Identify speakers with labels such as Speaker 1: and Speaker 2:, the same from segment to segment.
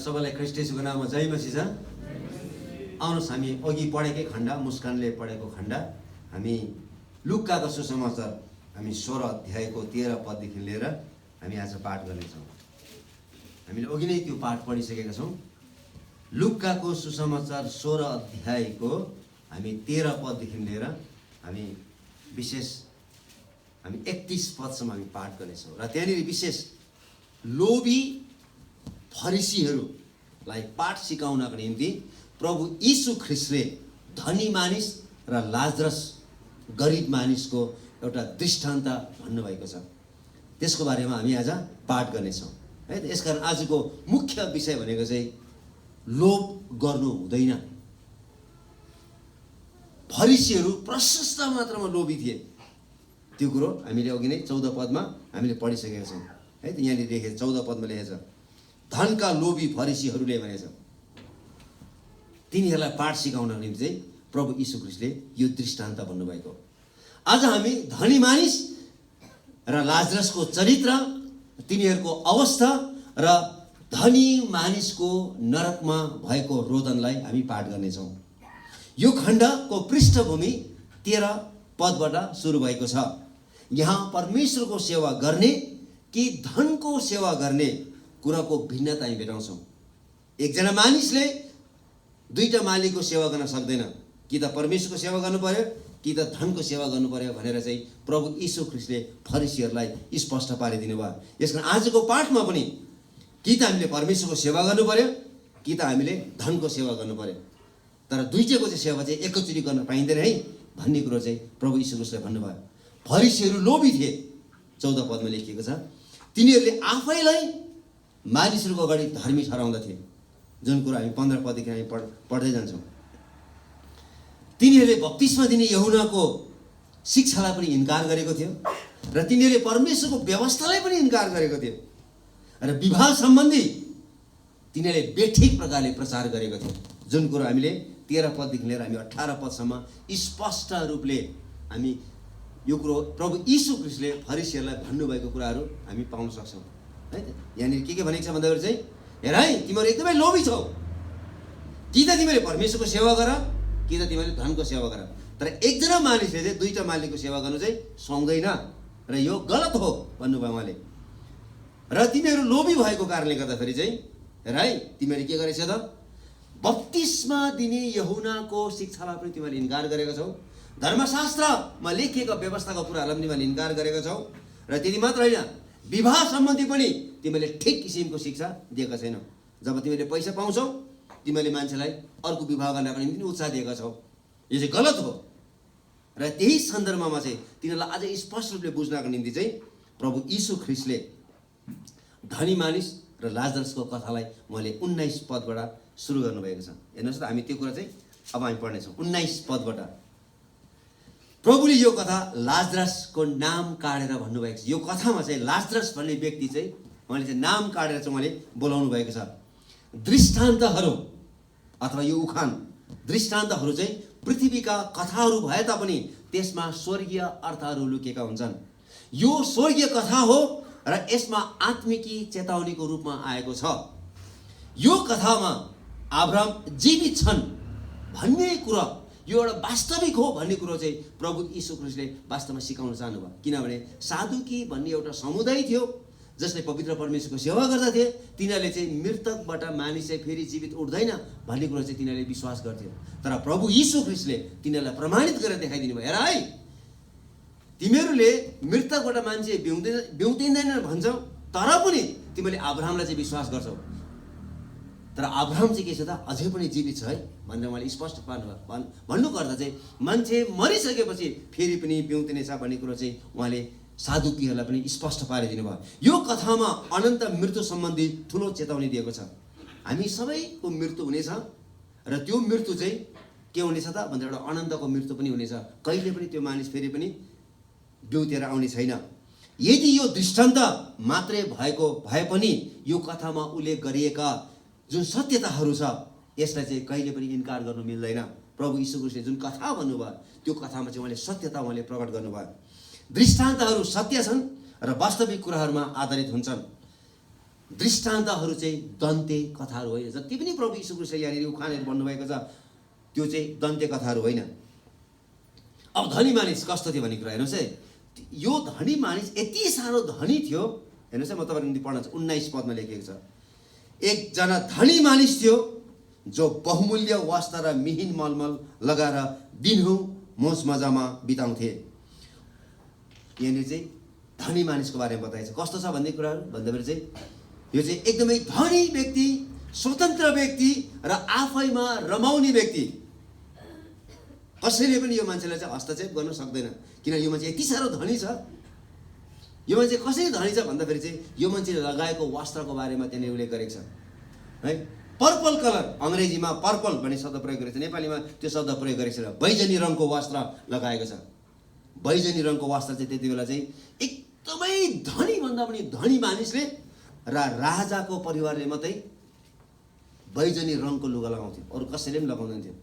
Speaker 1: सबैलाई ख्रीष्ट येशूको नाममा जय मसीह छ। आउनुहोस् हामी अघि पढेकै खण्ड, मुस्कानले पढेको खण्ड हामी लुकाको सुसमाचार हामी 16 अध्यायको 13 पददेखि लिएर हामी आज पाठ गर्नेछौँ। हामीले अघि नै त्यो पाठ पढिसकेका छौँ। लुकाको सुसमाचार 16 अध्यायको हामी 13 पददेखि लिएर हामी विशेष हामी 31 पदसम्म हामी पाठ गर्नेछौँ। र त्यहाँनिर विशेष लोभी फरिसीहरूलाई पाठ सिकाउनको निम्ति प्रभु यीशु ख्रीष्टले धनी मानिस र लाजरस गरिब मानिसको एउटा दृष्टान्त भन्नुभएको छ। त्यसको बारेमा हामी आज पाठ गर्नेछौँ है। यसकारण आजको मुख्य विषय भनेको चाहिँ लोभ गर्नु हुँदैन। फरिसीहरू प्रशस्त मात्रामा लोभी थिए, त्यो कुरो हामीले अघि नै 14 पदमा हामीले पढिसकेका छौँ है। यहाँनिर लेखेको 14 पदमा लेखेको छ, धनका लोभी फरिसीहरूले भनेछ। तिनीहरूलाई पाठ सिकाउनको निम्ति चाहिँ प्रभु यीशु ख्रीष्टले यो दृष्टान्त भन्नुभएको। आज हामी धनी मानिस र लाजरसको चरित्र, तिनीहरूको अवस्था र धनी मानिसको नरकमा भएको रोदनलाई हामी पाठ गर्नेछौँ। यो खण्डको पृष्ठभूमि 13 पदबाट सुरु भएको छ। यहाँ परमेश्वरको सेवा गर्ने कि धनको सेवा गर्ने कुराको भिन्नता हामी भेटाउँछौँ। एकजना मानिसले दुईटा मालिकको सेवा गर्न सक्दैन, कि त परमेश्वरको सेवा गर्नु पर्यो कि त धनको सेवा गर्नु पर्यो भनेर चाहिँ प्रभु यीशु ख्रीष्टले फरिसीहरूलाई स्पष्ट पारिदिनु भयो। यसकारण आजको पाठमा पनि कि त हामीले परमेश्वरको सेवा गर्नु पर्यो कि त हामीले धनको सेवा गर्नु पर्यो। तर दुईटैको चाहिँ सेवा चाहिँ एकैचोटि गर्न पाइँदैन है भन्ने कुरो चाहिँ प्रभु यीशु ख्रीष्टले भन्नुभयो। फरिसीहरू लोभी थिए, 14 पदमा लेखिएको छ। तिनीहरूले आफैलाई मानिसहरूको अगाडि धर्मी ठहराउँदथे, जुन कुरो हामी 15 पददेखि हामी पढ्दै जान्छौँ। तिनीहरूले बप्तिस्मा दिने यूहन्नाको शिक्षालाई पनि इन्कार गरेको थियो र तिनीहरूले परमेश्वरको व्यवस्थालाई पनि इन्कार गरेको थियो र विवाह सम्बन्धी तिनीहरूले बेठिक प्रकारले प्रचार गरेको थियो, जुन कुरो हामीले 13 पददेखि लिएर हामी 18 पदसम्म स्पष्ट रूपले हामी यो कुरो प्रभु यीशु ख्रीष्टले फरिसीहरूलाई भन्नुभएको कुराहरू हामी पाउन सक्छौँ है। यहाँनिर के भनेको छ भन्दाखेरि चाहिँ, हेर है तिमीहरू एकदमै लोभी छौ, कि त तिमीले परमेश्वरको सेवा गर कि त तिमीले धनको सेवा गर। तर एकजना मानिसले चाहिँ दुईटा मालिकको सेवा गर्नु चाहिँ सुहाउँदैन र यो गलत हो भन्नुभयो उहाँले। र तिमीहरू लोभी भएको कारणले गर्दाखेरि चाहिँ हेर है तिमीहरूले के गरेछ त, बप्तिस्मा दिने यूहन्नाको शिक्षालाई पनि तिमीहरूले इन्कार गरेका छौ, धर्मशास्त्रमा लेखिएका व्यवस्थाको कुराहरूलाई पनि तिमीहरूले इन्कार गरेका छौ, र त्यति मात्र होइन विवाह सम्बन्धी पनि तिमीले ठिक किसिमको शिक्षा दिएका छैनौ। जब तिमीले पैसा पाउँछौ तिमीले मान्छेलाई अर्को विवाह गर्नको निम्ति उत्साह दिएका छौ, यो चाहिँ गलत हो। र त्यही सन्दर्भमा चाहिँ तिनीहरूलाई अझै स्पष्ट रूपले बुझ्नको निम्ति चाहिँ प्रभु यीशु ख्रीष्टले धनी मानिस र लाजरसको कथालाई उहाँले 19 पदबाट सुरु गर्नुभएको छ। हेर्नुहोस् त, हामी त्यो कुरा चाहिँ अब हामी पढ्नेछौँ। 19 पदबाट प्रभुले यो कथा लाजरसको नाम काटेर भन्नुभएको छ। यो कथामा चाहिँ लाजरस भन्ने व्यक्ति चाहिँ उहाँले चाहिँ नाम काटेर चाहिँ उहाँले बोलाउनु भएको छ। दृष्टान्तहरू अथवा यो उखान दृष्टान्तहरू चाहिँ पृथ्वीका कथाहरू भए तापनि त्यसमा स्वर्गीय अर्थहरू लुकेका हुन्छन्। यो स्वर्गीय कथा हो र यसमा आत्मिकी चेतावनीको रूपमा आएको छ। यो कथामा अब्राहम जीवित छन् भन्ने कुरा यो एउटा वास्तविक हो भन्ने कुरो चाहिँ प्रभु यीशु ख्रीष्टले वास्तवमा सिकाउन चाहनुभयो। किनभने साधुकी भन्ने एउटा समुदाय थियो जसले पवित्र परमेश्वरको सेवा गर्दथे। तिनीहरूले चाहिँ मृतकबाट मानिस चाहिँ फेरि जीवित उठ्दैन भन्ने कुरो चाहिँ तिनीहरूले विश्वास गर्थ्यो। तर प्रभु यीशु ख्रीष्टले तिनीहरूलाई प्रमाणित गरेर देखाइदिनु भयो, हेर है तिमीहरूले मृतकबाट मान्छे बिउतिँदैन भन्छौ, तर पनि तिमीले अब्राहमलाई चाहिँ विश्वास गर्छौ, तर अब्राहम चाहिँ के छ त अझै पनि जीवित छ है भनेर उहाँले स्पष्ट पार्नुभयो। भन्नुको अर्थ चाहिँ मान्छे मरिसकेपछि फेरि पनि बिउतिने छ भन्ने कुरो चाहिँ उहाँले साधुकीहरूलाई पनि स्पष्ट पारिदिनु भयो। यो कथामा अनन्त मृत्यु सम्बन्धी ठुलो चेतावनी दिएको छ। हामी सबैको मृत्यु हुनेछ र त्यो मृत्यु चाहिँ के हुनेछ त भन्दा एउटा अनन्तको मृत्यु पनि हुनेछ। कहिले पनि त्यो मानिस फेरि पनि बिउतेर आउने छैन। यदि यो दृष्टान्त मात्रै भए पनि यो कथामा उल्लेख गरिएका जुन सत्यताहरू छ यसलाई चाहिँ कहिले पनि इन्कार गर्नु मिल्दैन। प्रभु यीशु ख्रीष्टले जुन कथा भन्नुभयो त्यो कथामा चाहिँ उहाँले सत्यता उहाँले प्रकट गर्नुभयो। दृष्टान्तहरू सत्य छन् र वास्तविक कुराहरूमा आधारित हुन्छन्। दृष्टान्तहरू चाहिँ दन्ते कथाहरू होइन। जति पनि प्रभु यीशु ख्रीष्ट यहाँनिर उखानहरू भन्नुभएको छ त्यो चाहिँ दन्ते कथाहरू होइन। अब धनी मानिस कस्तो थियो भन्ने कुरा हेर्नुहोस् है। यो धनी मानिस यति साह्रो धनी थियो, हेर्नुहोस् है, म तपाईँको निम्ति पढ्न 19 पदमा लेखिएको छ। एकजना धनी मानिस थियो जो बहुमूल्य वस्त्र र मिहिन मलमल लगाएर दिनहुँ मोज मजामा बिताउँथे। यहाँनिर चाहिँ धनी मानिसको बारेमा बताइन्छ। कस्तो छ भन्ने कुराहरू भन्दाखेरि चाहिँ यो चाहिँ एकदमै धनी व्यक्ति, स्वतन्त्र व्यक्ति र आफैमा रमाउने व्यक्ति। कसैले पनि यो मान्छेलाई चाहिँ हस्तक्षेप गर्न सक्दैन, किनभने यो मान्छे यति साह्रो धनी छ। यो मान्छे कसरी धनी छ भन्दाखेरि चाहिँ यो मान्छेले लगाएको वस्त्रको बारेमा त्यहाँनिर उल्लेख गरेको छ है। पर्पल कलर, अङ्ग्रेजीमा पर्पल भन्ने शब्द प्रयोग गरेको छ, नेपालीमा त्यो शब्द प्रयोग गरेको छ। बैजनी रङको वस्त्र लगाएको छ। बैजनी रङको वस्त्र चाहिँ त्यति बेला चाहिँ एकदमै धनी भन्दा पनि धनी मानिसले र राजाको परिवारले मात्रै बैजनी रङको लुगा लगाउँथ्यो, अरू कसैले पनि लगाउँदैन थियो।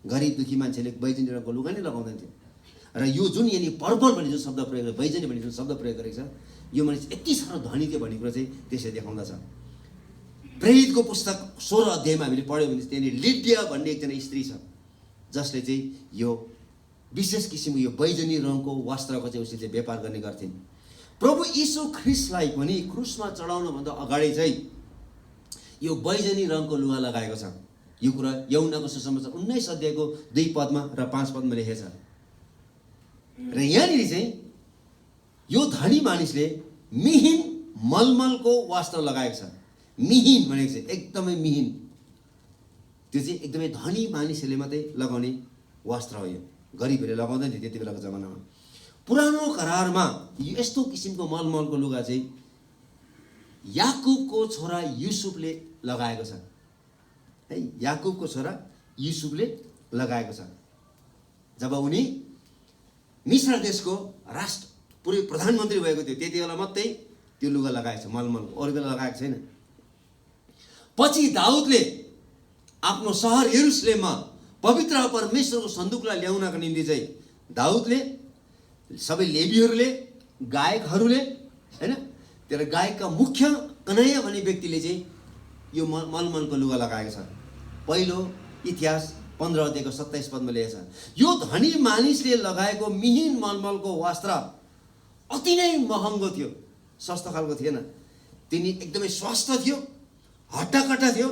Speaker 1: गरिब दुखी मान्छेले बैजनी रङको लुगा नै लगाउँदैन थियो। र यो जुन यहाँनिर पर्पल भन्ने जुन शब्द प्रयोग, बैजनी भन्ने जुन शब्द प्रयोग गरेको छ, यो मानिस यति साह्रो धनी थियो भन्ने कुरा चाहिँ त्यसले देखाउँदछ। प्रेरितको पुस्तक 16 अध्यायमा हामीले पढ्यौँ भने त्यहाँनिर लिडिया भन्ने एकजना स्त्री छ जसले चाहिँ यो विशेष किसिमको यो बैजनी रङको वस्त्रको चाहिँ उसले चाहिँ व्यापार गर्ने गर्थिन्। प्रभु यीशु ख्रीष्टलाई पनि क्रुसमा चढाउनुभन्दा अगाडि चाहिँ यो बैजनी रङको लुगा लगाएको छ। यो कुरा यूहन्नाको सुसमाचार 19 अध्यायको 2 पदमा र 5 पदमा लेखेको छ। र यहाँनिर चाहिँ यो धनी मानिसले मिहिन मलमलको वस्त्र लगाएको छ। मिहिन भनेको चाहिँ एकदमै मिहिन, त्यो चाहिँ एकदमै धनी मानिसहरूले मात्रै लगाउने वस्त्र हो। यो गरिबहरूले लगाउँदैन थियो त्यति बेलाको जमानामा। पुरानो करारमा यस्तो किसिमको मलमलको लुगा चाहिँ याकुबको छोरा युसुफले लगाएको छ है। याकुबको छोरा युसुफले लगाएको छ। जब उनी मिस्र देशको राष्ट्र पुरै प्रधानमन्त्री भएको थियो त्यति बेला मात्रै त्यो लुगा लगाएको छ मलमलको, अरू बेला लगाएको छैन। पछि दाउदले आफ्नो सहर यरुशलेममा पवित्र परमेश्वरको सन्दुकलाई ल्याउनका निम्ति चाहिँ दाउदले सबै लेवीहरूले, गायकहरूले हैन, तर गायकका मुख्य कन्हैया भन्ने व्यक्तिले चाहिँ यो मलमलको लुगा लगाएको छ। पहिलो इतिहास 15 अध्यायको 27 पदमा लेखेको छ। यो धनी मानिसले लगाएको मिहिन मलमलको वस्त्र अति नै महँगो थियो, सस्तो खालको थिएन। तिनी एकदमै स्वस्थ थियो, हट्टाकट्टा थियो।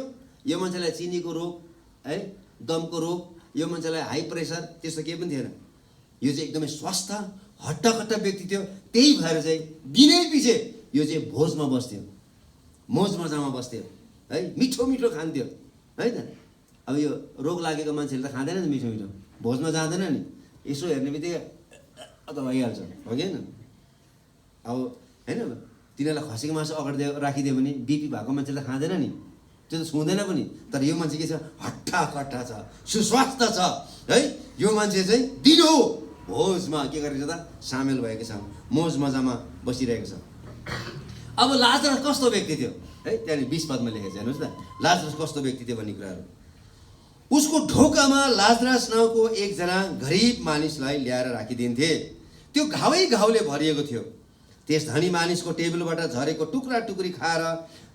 Speaker 1: यो मान्छेलाई चिनीको रोग है, दमको रोग, यो मान्छेलाई हाई प्रेसर त्यस्तो केही पनि थिएन। यो चाहिँ एकदमै स्वस्थ हट्टाकट्टा व्यक्ति थियो। त्यही भएर चाहिँ दिनै पछि यो चाहिँ भोजमा बस्थ्यो, मोज मजामा बस्थ्यो है, मिठो मिठो खान्थ्यो है त। अब यो रोग लागेको मान्छेले त खाँदैन नि मिठो मिठो, भोजमा जाँदैन नि, यसो हेर्ने बित्तिकै त भइहाल्छ, हो कि होइन। अब होइन तिनीहरूलाई खसीको मासु अगाडि राखिदियो भने बिपी भएको मान्छेले त खाँदैन नि, त्यो त छुँदैन पनि। तर यो मान्छे के छ, हट्टाकट्टा छ, सुस्वास्थ्य छ है। यो मान्छे चाहिँ दिनो भोजमा के गरेको छ त, सामेल भएको छ, मोज मजामा बसिरहेको छ। अब लाजरस कस्तो व्यक्ति थियो है, त्यहाँनिर 20 पदमा लेखेको छ। हेर्नुहोस् त लाजरस कस्तो व्यक्ति थियो भन्ने कुराहरू। उसको ढोकामा लाजरस नाउँको एकजना गरिब मानिसलाई ल्याएर राखिदिन्थे। त्यो घाउले भरिएको थियो। त्यस धनी मानिसको टेबलबाट झरेको टुक्रा टुक्री खाएर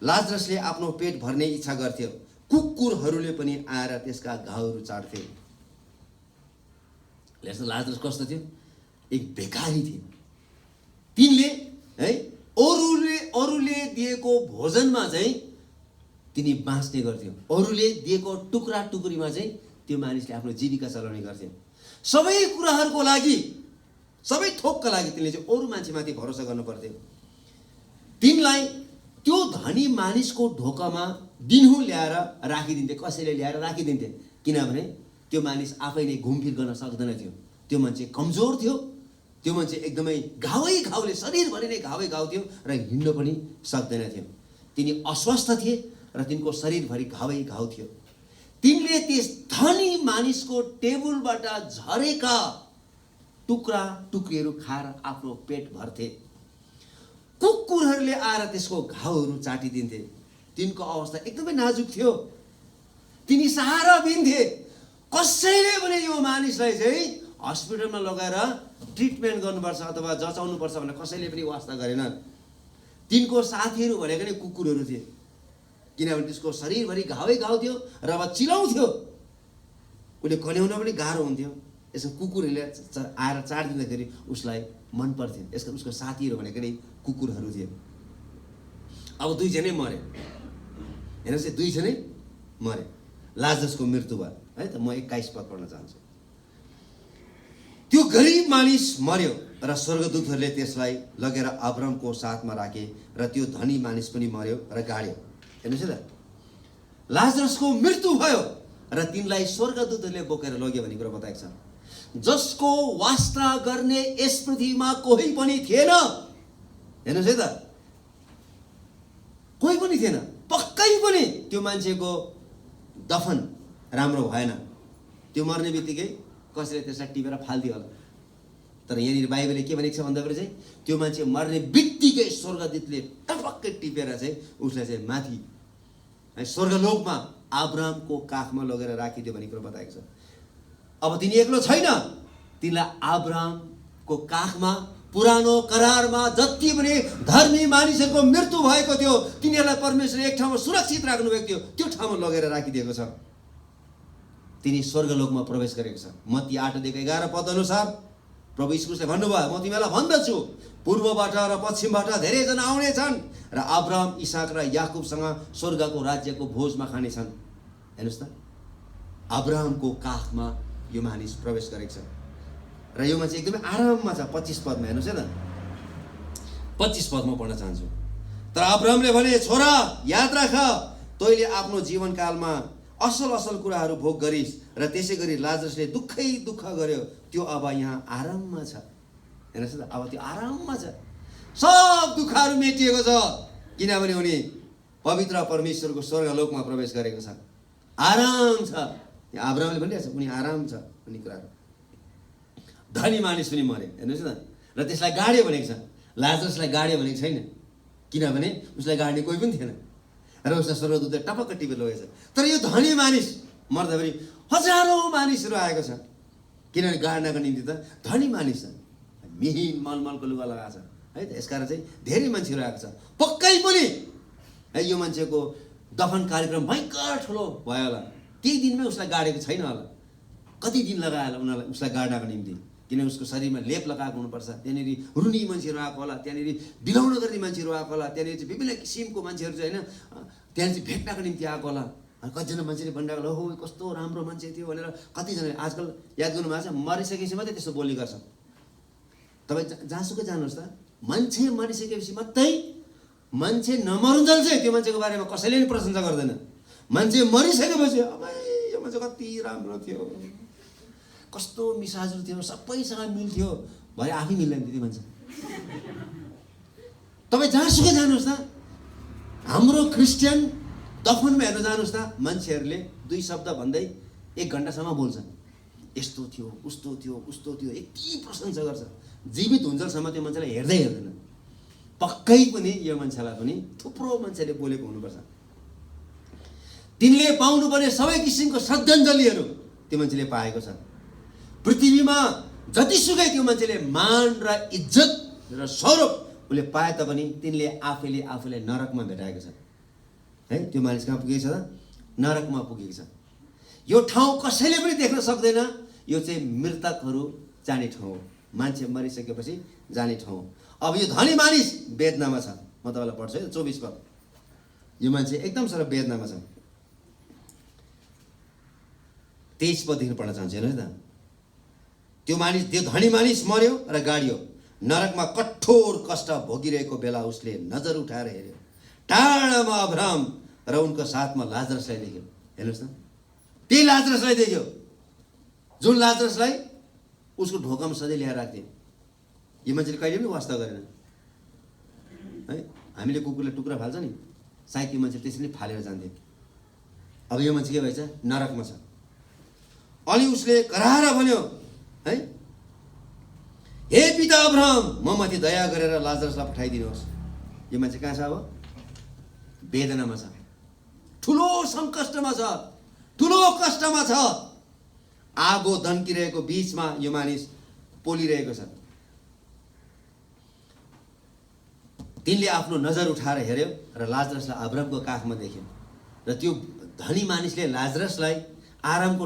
Speaker 1: लाजरसले आफ्नो पेट भर्ने इच्छा गर्थ्यो। कुकुरहरूले पनि आएर त्यसका घाउहरू चाट्थे। लाजरस कस्तो थियो, एक बेकारी थियो। तिनले है अरूले दिएको भोजनमा चाहिँ तिनी बाँच्ने गर्थ्यो, अरूले दिएको टुक्रा टुक्रीमा चाहिँ त्यो मानिसले आफ्नो जीविका चलाउने गर्थ्यो। सबै कुराहरूको लागि, सबै थोकका लागि तिनले चाहिँ अरू मान्छेमाथि भरोसा गर्नु पर्थ्यो। तिनलाई त्यो धनी मानिसको ढोकामा दिनहुँ ल्याएर राखिदिन्थे, कसैले ल्याएर राखिदिन्थे, किनभने त्यो मानिस आफै नै घुमफिर गर्न सक्दैन थियो। त्यो मान्छे कमजोर थियो, त्यो मान्छे एकदमै घाउले शरीरभरि नै घाउ थियो र हिँड्न पनि सक्दैन थियो। तिनी अस्वस्थ थिए र तिनको शरीरभरि घाउ थियो। तिनले त्यस धनी मानिसको टेबलबाट झरेका टुक्रा टुक्रीहरू खाएर आफ्नो पेट भर्थे। कुकुरहरूले आएर त्यसको घाउहरू चाटिदिन्थे। तिनको अवस्था एकदमै नाजुक थियो, तिनी सहारा बिन्थे। कसैले पनि यो मानिसलाई चाहिँ हस्पिटलमा लगेर ट्रिटमेन्ट गर्नुपर्छ अथवा जचाउनुपर्छ भनेर कसैले पनि वास्ता गरेन। तिनको साथीहरू भनेको नै कुकुरहरू थिए, किनभने त्यसको शरीरभरि घावै घाउ थियो र अब चिलाउँथ्यो, उसले कन्याउन पनि गाह्रो हुन्थ्यो। यसो कुकुरहरूले आएर चाडिदिँदाखेरि उसलाई मन पर्थ्यो, यसको उसको साथीहरू भनेको नै कुकुरहरू थिए। अब दुईजनै मरे, हेर्नुहोस्, 2 जनै मरे, लाजरसको मृत्यु भयो है त। म 21 पद पढ्न चाहन्छु। त्यो गरिब मानिस मर्यो र स्वर्गदूतहरूले त्यसलाई लगेर अब्रामको साथमा राखे र त्यो धनी मानिस पनि मर्यो र गाड्यो। हेर्नुहोस् है त, लाजरसको मृत्यु भयो र तिनलाई स्वर्गदूतहरूले बोकेर लग्यो भन्ने कुरा बताएको छ, जसको वास्ता गर्ने यस पृथ्वीमा कोही पनि थिएन। हेर्नुहोस् है त, कोही पनि थिएन, पक्कै पनि त्यो मान्छेको दफन राम्रो भएन। त्यो मर्ने बित्तिकै कसैले त्यसलाई टिपेर फालिदियो होला। तर यहाँनिर बाइबलले के भनेको छ भन्दाखेरि चाहिँ त्यो मान्छे मर्ने बित्तिकै स्वर्गदूतले टपक्कै टिपेर चाहिँ उसलाई चाहिँ माथि स्वर्गलोकमा अब्रामको काखमा लगेर राखिदियो भन्ने कुरा बताएको छ। अब तिनी एक्लो छैन, तिनलाई अब्रामको काखमा पुरानो करारमा जति पनि धर्मी मानिसहरूको मृत्यु भएको थियो तिनीहरूलाई परमेश्वरले एक ठाउँमा सुरक्षित राख्नु भएको थियो, त्यो ठाउँमा लगेर राखिदिएको छ। तिनी स्वर्गलोकमा प्रवेश गरेको छ। मत्ती 8:11 पद अनुसार प्रभु यीशुले भन्नुभयो, म तिमीलाई भन्दछु, पूर्वबाट र पश्चिमबाट धेरैजना आउने छन् र अब्राम, इसाक र याकुबसँग स्वर्गको राज्यको भोजमा खानेछन्। हेर्नुहोस् त, अब्रामको काखमा यो मानिस प्रवेश गरेको छ र यो मान्छे एकदमै आराममा छ। 25 पदमा हेर्नुहोस् है त, 25 पद म पढ्न चाहन्छु। तर अब्रामले भने, छोरा याद राख, तैँले आफ्नो जीवनकालमा असल असल कुराहरू भोग गरिस् र त्यसै गरी लाजरसले दुःखै दुःख गर्यो, त्यो अब यहाँ आराममा छ। हेर्नुहोस् त, अब त्यो आराममा छ, सब दुःखहरू मेटिएको छ, किनभने उनी पवित्र परमेश्वरको स्वर्गलोकमा प्रवेश गरेको छ, आराम छ। यहाँ अब्रामले भनिरहेको छ उनी आराम छ भन्ने कुराहरू। धनी मानिस पनि मरे, हेर्नुहोस् न, र त्यसलाई गाड्यो भनेको छ। लाजरसलाई गाड्यो भनेको छैन, किनभने उसलाई गाड्ने कोही पनि थिएन र उसलाई स्वर्गदूतले टपक्क टिपेर लगेछ। तर यो धनी मानिस मर्दाखेरि हजारौँ मानिसहरू आएको छ, किनभने गाड्नको निम्ति त धनी मानिस छ, मिहिन मलमलको लुगा लगाएको छ है त। यसकारण चाहिँ धेरै मान्छेहरू आएको छ। पक्कै पनि है यो मान्छेको दफन कार्यक्रम भयङ्कर ठुलो भयो होला, केही दिनमै उसलाई गाडेको छैन होला, कति दिन लगायो होला उनीहरूलाई उसलाई गाड्नको निम्ति, किनभने उसको शरीरमा लेप लगाएको हुनुपर्छ। त्यहाँनिर रुनी मान्छेहरू आएको होला, त्यहाँनिर बिलाउन गर्ने मान्छेहरू आएको होला, त्यहाँनिर चाहिँ विभिन्न किसिमको मान्छेहरू चाहिँ होइन त्यहाँ चाहिँ भेट्नको निम्ति आएको होला। कतिजना मान्छेले भनिरहेको होला, हो कस्तो राम्रो मान्छे थियो भनेर। कतिजनाले आजकल याद गर्नुभएको छ, मरिसकेपछि मात्रै त्यस्तो बोल्ने गर्छ। तपाईँ जहाँसुकै जानुहोस् त, मान्छे मरिसकेपछि मात्रै, मान्छे नमरुन्जेल चाहिँ त्यो मान्छेको बारेमा कसैले पनि प्रशंसा गर्दैन। मान्छे मरिसकेपछि अब यो मान्छे कति राम्रो थियो, कस्तो मिसाजहरू थियो, सबैसँग मिल्थ्यो, भरे आफै मिल्दैन त्यति भन्छ। तपाईँ जहाँसुकै जानुहोस् न, हाम्रो क्रिस्चियन दफनमा हेर्न जानुहोस् न, मान्छेहरूले 2 शब्द भन्दै 1 घन्टासम्म बोल्छन्, यस्तो थियो उस्तो थियो उस्तो थियो, यति प्रशंसा गर्छ। जीवित हुन्जेलसम्म त्यो मान्छेलाई हेर्दै हेर्दैन। पक्कै पनि यो मान्छेलाई पनि थुप्रो मान्छेले बोलेको हुनुपर्छ। तिनले पाउनुपर्ने सबै किसिमको श्रद्धाञ्जलीहरू त्यो मान्छेले पाएको छ। पृथ्वीमा जतिसुकै त्यो मान्छेले मान र इज्जत र स्वरूप उसले पाए तापनि तिनले आफूलाई नरकमा भेटाएको छ है। त्यो मानिस कहाँ पुगेको छ त? नरकमा पुगेको छ। यो ठाउँ कसैले पनि देख्न सक्दैन, यो चाहिँ मृतकहरू जाने ठाउँ हो, मान्छे मरिसकेपछि जाने ठाउँ हो। अब यो धनी मानिस वेदनामा छ, म तपाईँलाई पढ्छु है 24 पद। यो मान्छे एकदम साह्रो वेदनामा छ। 23 पददेखि पढ्न चाहन्छु हेर्नुहोस् न। त्यो धनी मानिस मर्यो र गाडियो, नरकमा कठोर कष्ट भोगिरहेको बेला उसले नजर उठाएर हेऱ्यो, टाढामा अब्राम र उनको साथमा लाजरसलाई देख्यो। हेर्नुहोस् न, त्यही लाजरसलाई देख्यो जुन लाजरसलाई उसको ढोकामा सधैँ ल्याएर राख्थ्यो। यो मान्छेले कहिले पनि वास्ता गरेन है। हामीले कुकुरले टुक्रा फाल्छ नि, सायद त्यो मान्छे त्यसरी नै फालेर जान्थ्यो। अब यो मान्छे के भएछ? नरकमा छ। अनि उसले कराएर भन्यो है, हे पिता अब्राहम, म माथि दया गरेर लाजरसलाई पठाइदिनुहोस्। यो मान्छे कहाँ छ? अब वेदनामा छ, ठुलो सङ्कष्टमा छ, ठुलो कष्टमा छ। आगो धन्किरहेको बीचमा यो मानिस पोलिरहेको छ। तिनले आफ्नो नजर उठाएर हेऱ्यो र लाजरसलाई अब्रामको काखमा देख्यो। र त्यो धनी मानिसले लाजरसलाई आरामको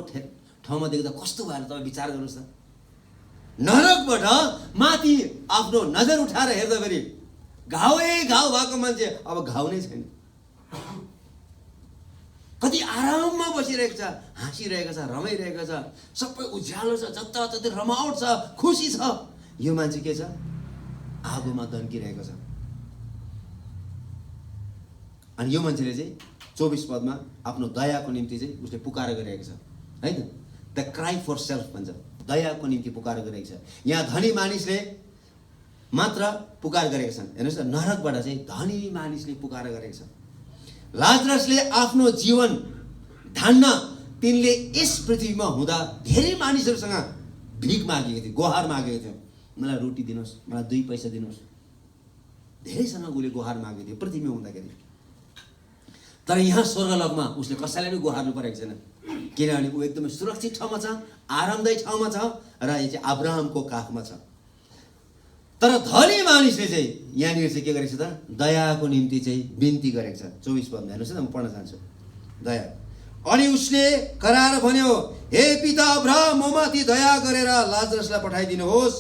Speaker 1: ठाउँमा देख्दा कस्तो भएर तपाईँ विचार गर्नुहोस् त। नरकबाट माथि आफ्नो नजर उठाएर हेर्दाखेरि घाउै घाउ भएको मान्छे अब घाउ नै छैन। कति आराममा बसिरहेको छ, हाँसिरहेको छ, रमाइरहेको छ, सबै उज्यालो छ, जताततै रमाउट छ, खुसी छ। यो मान्छे के छ? आगोमा दन्किरहेको छ। अनि यो मान्छेले चाहिँ 24 पदमा आफ्नो दयाको निम्ति चाहिँ उसले पुकार गरिरहेको छ, है त। द क्राई फर सेल्फ भन्छ, दयाको निम्ति पुकार गरिरहेको छ। यहाँ धनी मानिसले मात्र पुकार गरेका छन्। हेर्नुहोस् त, नरकबाट चाहिँ धनी मानिसले पुकार गरेको छ। लाजरसले आफ्नो जीवन धान्न तिनले यस पृथ्वीमा हुँदा धेरै मानिसहरूसँग भिख मागेको थियो, गुहार मागेको थियो। मलाई रोटी दिनुहोस्, मलाई 2 पैसा दिनुहोस्। धेरैसँग उसले गुहार मागेको थियो पृथ्वीमा हुँदाखेरि। तर यहाँ स्वर्गलोकमा उसले कसैलाई पनि गुहार्नु परेको छैन, किनभने ऊ एकदमै सुरक्षित ठाउँमा छ, आरामदायी ठाउँमा छ र यो चाहिँ अब्राहमको काखमा छ। तर धनी मानिसले चाहिँ यहाँनिर चाहिँ के गरेको छ त? दयाको निम्ति चाहिँ बिन्ती गरेको छ। 24 पदमा हेर्नुहोस् न, म पढ्न चाहन्छु। दया। अनि उसले कराएर भन्यो, हे पिता अब्राहम, ममाथि दया गरेर लाजरसलाई पठाइदिनुहोस्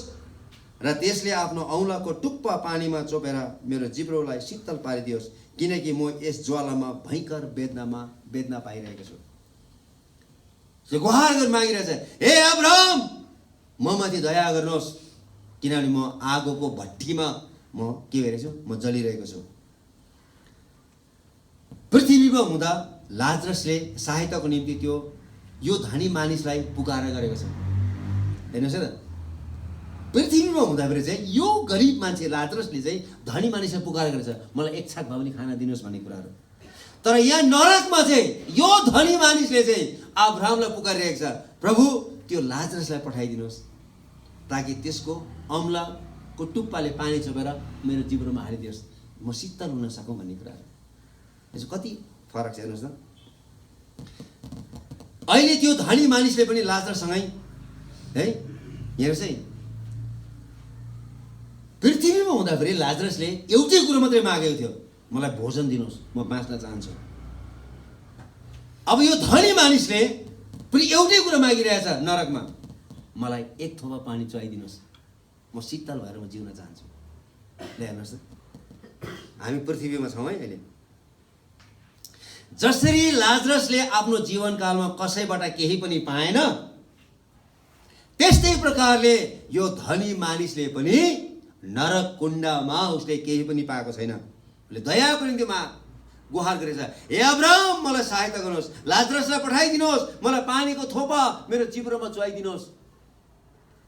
Speaker 1: र त्यसले आफ्नो औँलाको टुप्पा पानीमा चोपेर मेरो जिब्रोलाई शीतल पारिदियोस्, किनकि म यस ज्वालामा भयङ्कर वेदना पाइरहेको छु। गुहार गरेर मागिरहेछ, हे अब्राहम, ममाथि दया गर्नुहोस्, किनभने म आगोको भट्टीमा म के भइरहेको छु? म जलिरहेको छु। पृथ्वीमा हुँदा लाजरसले सहायताको निम्ति यो धनी मानिसलाई पुकार गरेको छ। हेर्नुहोस् है त, पृथ्वीमा हुँदाखेरि चाहिँ यो गरिब मान्छे लाजरसले चाहिँ धनी मानिसलाई पुकार गरेको छ, मलाई 1 छाक भए पनि खाना दिनुहोस् भन्ने कुराहरू। तर यहाँ नरकमा चाहिँ यो धनी मानिसले चाहिँ अब्राहमलाई पुकारिरहेको छ, प्रभु त्यो लाजरसलाई पठाइदिनुहोस् ताकि त्यसको औँलाको टुप्पाले पानी चोपेर मेरो जिब्रोमा हालिदियोस्, म शीतल हुन सकौँ भन्ने कुराहरू। यसो कति फरक छ हेर्नुहोस् न। अहिले त्यो धनी मानिसले पनि लाजरसँगै है, हेर्नुहोस् है, पृथ्वीमा हुँदाखेरि लाजरसले एउटै कुरो मात्रै मागेको थियो, मलाई भोजन दिनुहोस्, म बाँच्न चाहन्छु। अब यो धनी मानिसले पनि एउटै कुरो मागिरहेछ नरकमा, मलाई 1 थोपा पानी चुहाइदिनुहोस्, म शीतल भएर म जिउन चाहन्छु। ल हेर्नुहोस् त, हामी पृथ्वीमा छौँ है अहिले। जसरी लाजरसले आफ्नो जीवनकालमा कसैबाट केही पनि पाएन, त्यस्तै प्रकारले यो धनी मानिसले पनि नरक कुण्डमा उसले केही पनि पाएको छैन। उसले दयाको निम्ति गुहार गरेछ, हे अब्राहम, मलाई सहायता गर्नुहोस्, लाजरसलाई पठाइदिनुहोस्, मलाई पानीको थोपा मेरो जिब्रोमा चुहाइदिनुहोस्।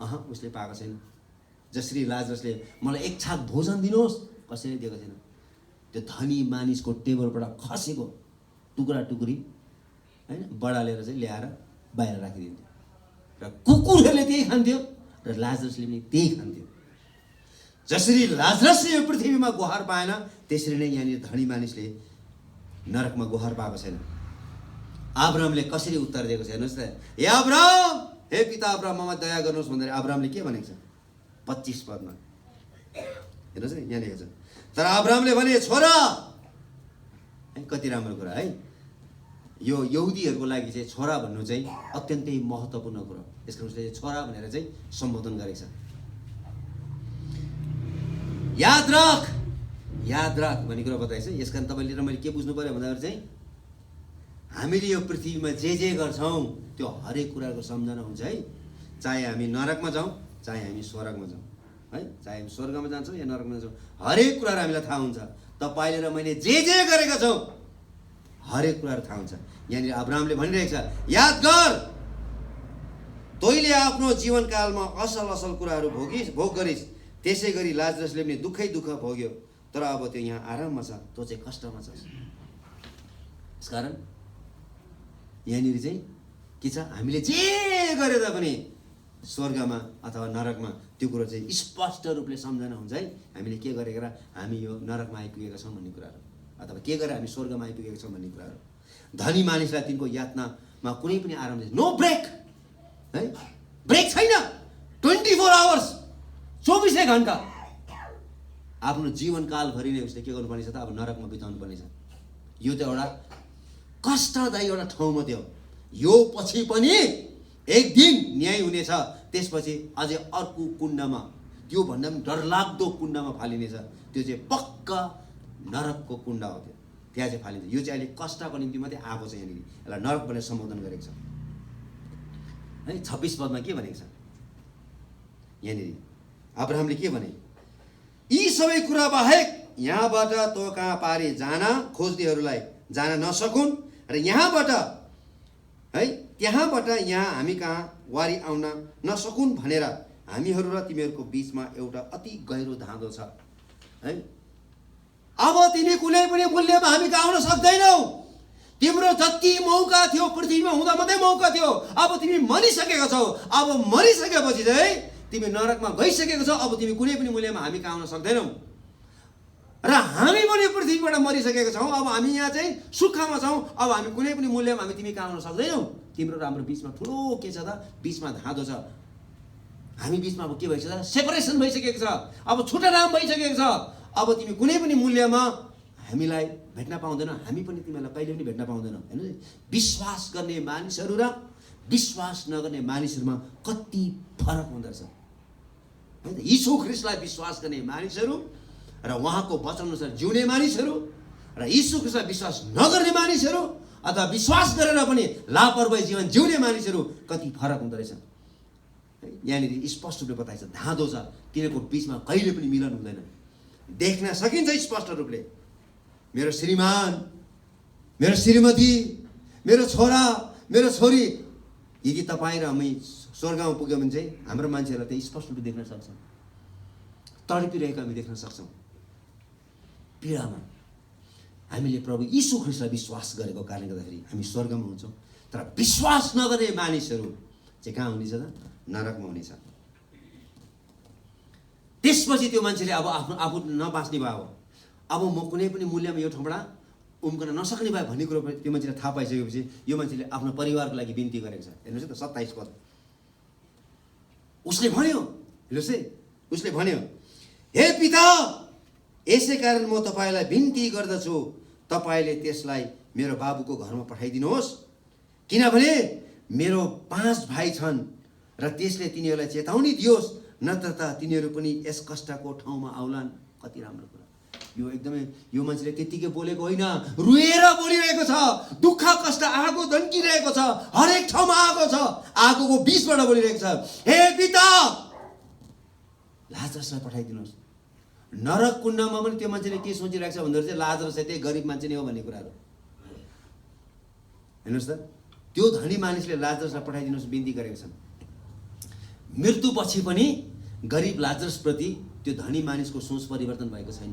Speaker 1: उसले पाएको छैन। जसरी लाजरसले मलाई 1 छाक भोजन दिनुहोस्, कसैले दिएको छैन। त्यो धनी मानिसको टेबलबाट खसेको टुक्रा टुक्री हैन बडालेर चाहिँ ल्याएर बाहिर राखिदिन्थ्यो र कुकुरहरूले त्यही खान्थ्यो र लाजरसले पनि त्यही खान्थ्यो। जसरी लाजरसले यो पृथ्वीमा गुहार पाएन, त्यसरी नै यहाँनिर धनी मानिसले नरकमा गुहार पाएको छैन। अब्राहमले कसरी उत्तर दिएको छ हेर्नुहोस् त, हे अब्राहम, हे पिता अब्राहम, ममा दया गर्नुहोस् भन्दाखेरि अब्राहमले के भनेको छ? 25 पदमा हेर्नुहोस् न, यहाँ लेखेको छ, तर अब्राहमले भने, छोरा, कति राम्रो कुरा है। यो यहुदीहरूको लागि चाहिँ छोरा भन्नु चाहिँ अत्यन्तै महत्त्वपूर्ण कुरा, यसको उसले छोरा भनेर चाहिँ सम्बोधन गरेको छ। याद राख भन्ने कुरा बताएछ। यस कारण तपाईँले र मैले के बुझ्नु पर्यो भन्दाखेरि चाहिँ हामीले यो पृथ्वीमा जे गर्छौँ त्यो हरेक कुराको सम्झना हुन्छ है। चाहे हामी नरकमा जाउँ, चाहे हामी स्वर्गमा जाउँ है, चाहे हामी स्वर्गमा जान्छौँ या नरकमा जान्छौँ, हरेक कुराहरू हामीलाई थाहा हुन्छ। तपाईँले र मैले जे गरेका छौँ हरेक कुराहरू थाहा हुन्छ। यहाँनिर अब्राहमले भनिरहेको छ, याद गर, तैँले आफ्नो जीवनकालमा असल कुराहरू भोग गरिस्, त्यसै गरी लाजरसले पनि दुःख भोग्यो, तर अब त्यो यहाँ आराममा छ, त्यो चाहिँ कष्टमा छ। यसकारण यहाँनिर चाहिँ के छ, हामीले जे गरेर पनि स्वर्गमा अथवा नरकमा त्यो कुरो चाहिँ स्पष्ट रूपले सम्झना हुन्छ है। हामीले के गरेर हामी यो नरकमा आइपुगेका छौँ भन्ने कुराहरू, अथवा के गरेर हामी स्वर्गमा आइपुगेका छौँ भन्ने कुराहरू। धनी मानिसलाई तिनको यातनामा कुनै पनि आराम छैन, नो ब्रेक है, ब्रेक छैन, 24 आवर्स, 24 घण्टा आफ्नो जीवनकालभरि नै उसले के गर्नुपर्नेछ त? अब नरकमा बिताउनु पर्नेछ। यो त एउटा कष्टदायी एउटा ठाउँमा थियो। यो पछि पनि एक दिन न्याय हुनेछ, त्यसपछि अझै अर्को कुण्डमा, त्योभन्दा पनि डरलाग्दो कुण्डमा फालिनेछ। त्यो चाहिँ पक्का नरकको कुण्ड हो। त्यो त्यहाँ चाहिँ फालिन्छ। यो चाहिँ अहिले कष्टको निम्ति मात्रै आएको छ। यहाँनिर यसलाई नरक भनेर सम्बोधन गरेको छ है। 26 पदमा के भनेको छ यहाँनिर? अब्राहमले के भने? यी सबै कुरा बाहेक यहाँबाट तँ कहाँ पारी जान खोज्नेहरूलाई जान नसकुन् र यहाँबाट है त्यहाँबाट यहाँ हामी कहाँ वारी आउन नसकुन् भनेर हामीहरू र तिमीहरूको बिचमा एउटा अति गहिरो धाँधो छ है। अब तिमी कुनै पनि मूल्यमा हामी कहाँ आउन सक्दैनौ। तिम्रो जति मौका थियो पृथ्वीमा हुँदा मात्रै मौका थियो। अब तिमी मरिसकेको छौ। अब मरिसकेपछि चाहिँ तिमी नरकमा गइसकेको छौ। अब तिमी कुनै पनि मूल्यमा हामी कहाँ आउन सक्दैनौ। र हामी पनि पृथ्वीबाट मरिसकेका छौँ। अब हामी यहाँ चाहिँ सुखमा छौँ। अब हामी कुनै पनि मूल्यमा हामी तिमी कहाँ आउन सक्दैनौ। तिम्रो र हाम्रो बिचमा ठुलो के छ त? बिचमा धाँधो छ। हामी बिचमा अब के भइसक्यो त? सेपरेसन भइसकेको छ। अब छुटाराम भइसकेको छ। अब तिमी कुनै पनि मूल्यमा हामीलाई भेट्न पाउँदैनौ। हामी पनि तिमीलाई कहिले पनि भेट्न पाउँदैनौ। हेर्नु, विश्वास गर्ने मानिसहरू र विश्वास नगर्ने मानिसहरूमा कति फरक हुँदो रहेछ है त। यीशु ख्रीष्टलाई विश्वास गर्ने मानिसहरू र उहाँको वचन अनुसार जिउने मानिसहरू र यीशु ख्रीष्टलाई विश्वास नगर्ने मानिसहरू अथवा विश्वास गरेर पनि लापरवाही जीवन जिउने मानिसहरू कति फरक हुँदो रहेछ। यहाँनिर स्पष्ट रूपले बताइन्छ, धाँधो छ। तिनीहरूको बिचमा कहिले पनि मिलन हुँदैन। देख्न सकिन्छ स्पष्ट रूपले। मेरो श्रीमान, मेरो श्रीमती, मेरो छोरा, मेरो छोरी, यदि तपाईँ र हामी स्वर्गमा पुग्यौँ भने चाहिँ हाम्रो मान्छेहरूलाई त्यही स्पष्ट रूपले देख्न सक्छौँ। तडपिरहेको हामी देख्न सक्छौँ पीडामा। हामीले प्रभु यीशु ख्रीष्टलाई विश्वास गरेको कारणले गर्दाखेरि हामी स्वर्गमा हुन्छौँ। तर विश्वास नगर्ने मानिसहरू चाहिँ कहाँ हुनेछ त? नरकमा हुनेछ। त्यसपछि त्यो मान्छेले अब आफू नबाँच्ने भयो। अब म कुनै पनि मूल्यमा यो ठाउँबाट उम्कन नसक्ने भयो भन्ने कुरो त्यो मान्छेले थाहा पाइसकेपछि यो मान्छेले आफ्नो परिवारको लागि बिन्ती गरेको छ। हेर्नुहोस् है त 27 पद। उसले भन्यो, हेर्नुहोस् है, उसले भन्यो, हे पिता, यसै कारण म तपाईँलाई बिन्ती गर्दछु, तपाईँले त्यसलाई मेरो बाबुको घरमा पठाइदिनुहोस्। किनभने मेरो 5 भाइ छन् र त्यसले तिनीहरूलाई चेतावनी दियोस्, नत्र त तिनीहरू पनि यस कष्टको ठाउँमा आउलान्। कति राम्रो कुरा। यो एकदमै, यो मान्छेले त्यतिकै बोलेको होइन, रुएर बोलिरहेको छ। दुःख कष्ट आगो दन्किरहेको छ, हरेक ठाउँमा आगो छ, आगोको बिचबाट बोलिरहेको छ। हे पिता, लाजरसलाई पठाइदिनुहोस्। नरक कुण्डमा पनि त्यो मान्छेले के सोचिरहेको छ भन्दाखेरि चाहिँ लाजरस चाहिँ त्यही गरिब मान्छे नै हो भन्ने कुराहरू। हेर्नुहोस् त, त्यो धनी मानिसले लाजरसलाई पठाइदिनुहोस् बिन्ती गरेको छन्। मृत्युपछि पनि गरिब लाजरसप्रति त्यो धनी मानिसको सोच परिवर्तन भएको छैन।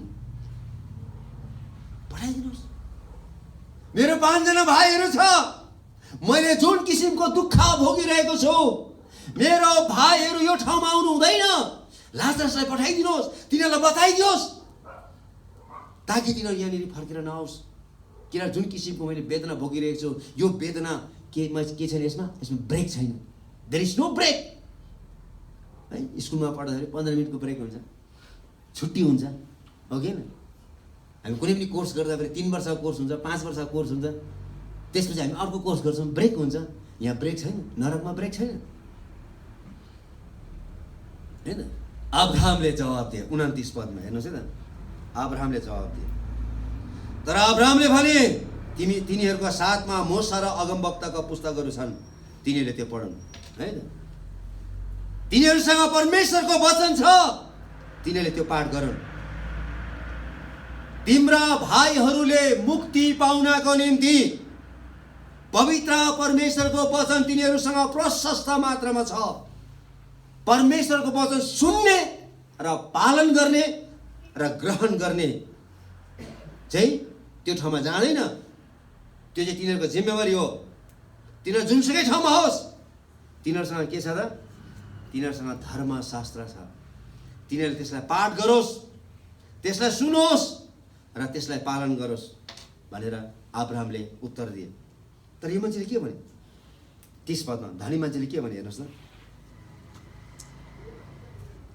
Speaker 1: पठाइदिनुहोस्, मेरो 5 जना भाइहरू छ, मैले जुन किसिमको दुःख भोगिरहेको छु, मेरो भाइहरू यो ठाउँमा आउनु हुँदैन। लाजरसलाई पठाइदिनुहोस्, तिनीहरूलाई बताइदियोस्, ताकि तिनीहरू यहाँनिर फर्केर नआओस्। किनभने जुन किसिमको मैले वेदना भोगिरहेको छु, यो वेदना के छैन यसमा ब्रेक छैन। देयर इज नो ब्रेक है। स्कुलमा पढ्दाखेरि 15 मिनटको ब्रेक हुन्छ, छुट्टी हुन्छ, हो कि होइन? हामी कुनै पनि कोर्स गर्दाखेरि 3 वर्षको कोर्स हुन्छ, 5 वर्षको कोर्स हुन्छ, त्यसपछि हामी अर्को कोर्स गर्छौँ, ब्रेक हुन्छ। यहाँ ब्रेक छैन, नरकमा ब्रेक छैन हैन। अब्राहमले जवाब दिए 29 पदमा, हेर्नुहोस् है त। अब्राहमले जवाब दिए, तर अब्राहमले भने, तिनीहरूका साथमा मोसा र अगमवक्ताका पुस्तकहरू छन्, तिनीहरूले त्यो पढुन् है त। तिनीहरूसँग परमेश्वरको वचन छ, तिनीहरूले त्यो पाठ गरून्। तिम्रा भाइहरूले मुक्ति पाउनको निम्ति पवित्र परमेश्वरको वचन तिनीहरूसँग प्रशस्त मात्रामा छ। परमेश्वरको वचन सुन्ने र पालन गर्ने र ग्रहण गर्ने चाहिँ त्यो ठाउँमा जाँदैन। त्यो चाहिँ तिनीहरूको जिम्मेवारी हो। तिनीहरू जुनसुकै ठाउँमा होस्, तिनीहरूसँग के छ त? तिनीहरूसँग धर्मशास्त्र छ। तिनीहरूले त्यसलाई पाठ गरोस्, त्यसलाई सुनोस् र त्यसलाई पालन गरोस् भनेर अब्राहमले उत्तर दिए। तर यो मान्छेले के भने? 30 पदमा धनी मान्छेले के भने हेर्नुहोस् न।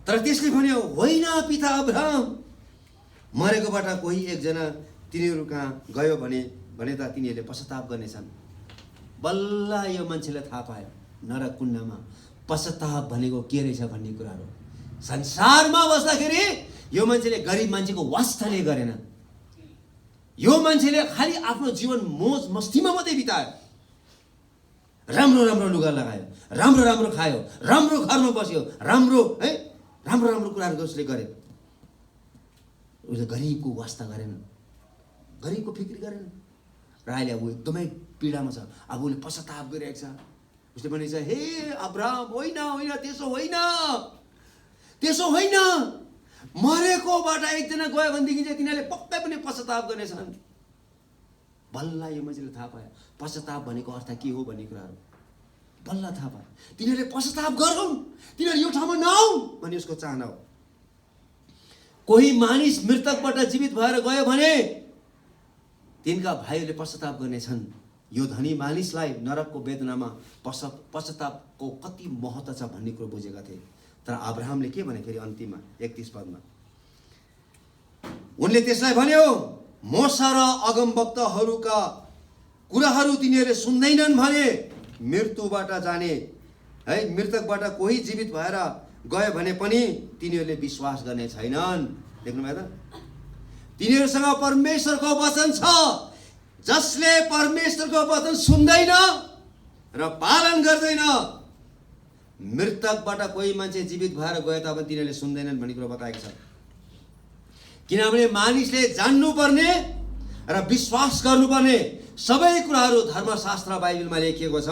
Speaker 1: तर त्यसले भन्यो, होइन पिता अब्राहम, मरेकोबाट कोही एकजना तिनीहरू कहाँ गयो भने त तिनीहरूले पश्चाताप गर्नेछन्। बल्ल यो मान्छेले थाहा पायो नरक कुण्डमा पश्चाताप भनेको के रहेछ भन्ने कुराहरू। संसारमा बस्दाखेरि यो मान्छेले गरिब मान्छेको वास्ता नै गरेन। यो मान्छेले खालि आफ्नो जीवन मोज मस्तीमा मात्रै बितायो। राम्रो राम्रो लुगा लगायो, राम्रो राम्रो खायो, राम्रो घरमा बस्यो, राम्रो कुराहरू उसले गरे। उसले गरिबको वास्ता गरेन, गरिबको फिक्री गरेन। र अहिले अब एकदमै पीडामा छ। अब उसले पश्चाताप गरिरहेको छ। उसले भनेको छ, हे अब्राहम, होइन होइन, त्यसो होइन, त्यसो होइन। मरेकोबाट एकजना गयो भनेदेखि चाहिँ तिनीहरूले पक्कै पनि पश्चाताप गर्नेछन्। बल्ल यो मान्छेले थाहा पायो पश्चाताप भनेको अर्थ के हो भन्ने कुराहरू। बल्ल थाहा पायो तिनीहरूले पश्चाताप गरौँ, तिनीहरू यो ठाउँमा नआउँ भन्ने उसको चाहना हो। कोही मानिस मृतकबाट जीवित भएर गयो भने तिनका भाइहरूले पश्चाताप गर्नेछन्। यो धनी मानिसलाई नरकको वेदनामा पश्चातापको कति महत्त्व छ भन्ने कुरो बुझेका थिए। तर अब्राहमले के भने फेरि अन्तिममा 31 पदमा उनले त्यसलाई भन्यो, मोसा र अगमवक्ताहरूका कुराहरू तिनीहरूले सुन्दैनन् भने मृत्युबाट जाने है, मृतकबाट कोही जीवित भएर गयो भने पनि तिनीहरूले विश्वास गर्ने छैनन्। देख्नुभयो त, तिनीहरूसँग परमेश्वरको वचन छ। जसले परमेश्वरको वचन सुन्दैन र पालन गर्दैन, मृतकबाट कोही मान्छे जीवित भएर गए तापनि तिनीहरूले सुन्दैनन् भन्ने कुरो बताएको छ। किनभने मानिसले जान्नुपर्ने र विश्वास गर्नुपर्ने सबै कुराहरू धर्मशास्त्र बाइबलमा लेखिएको छ।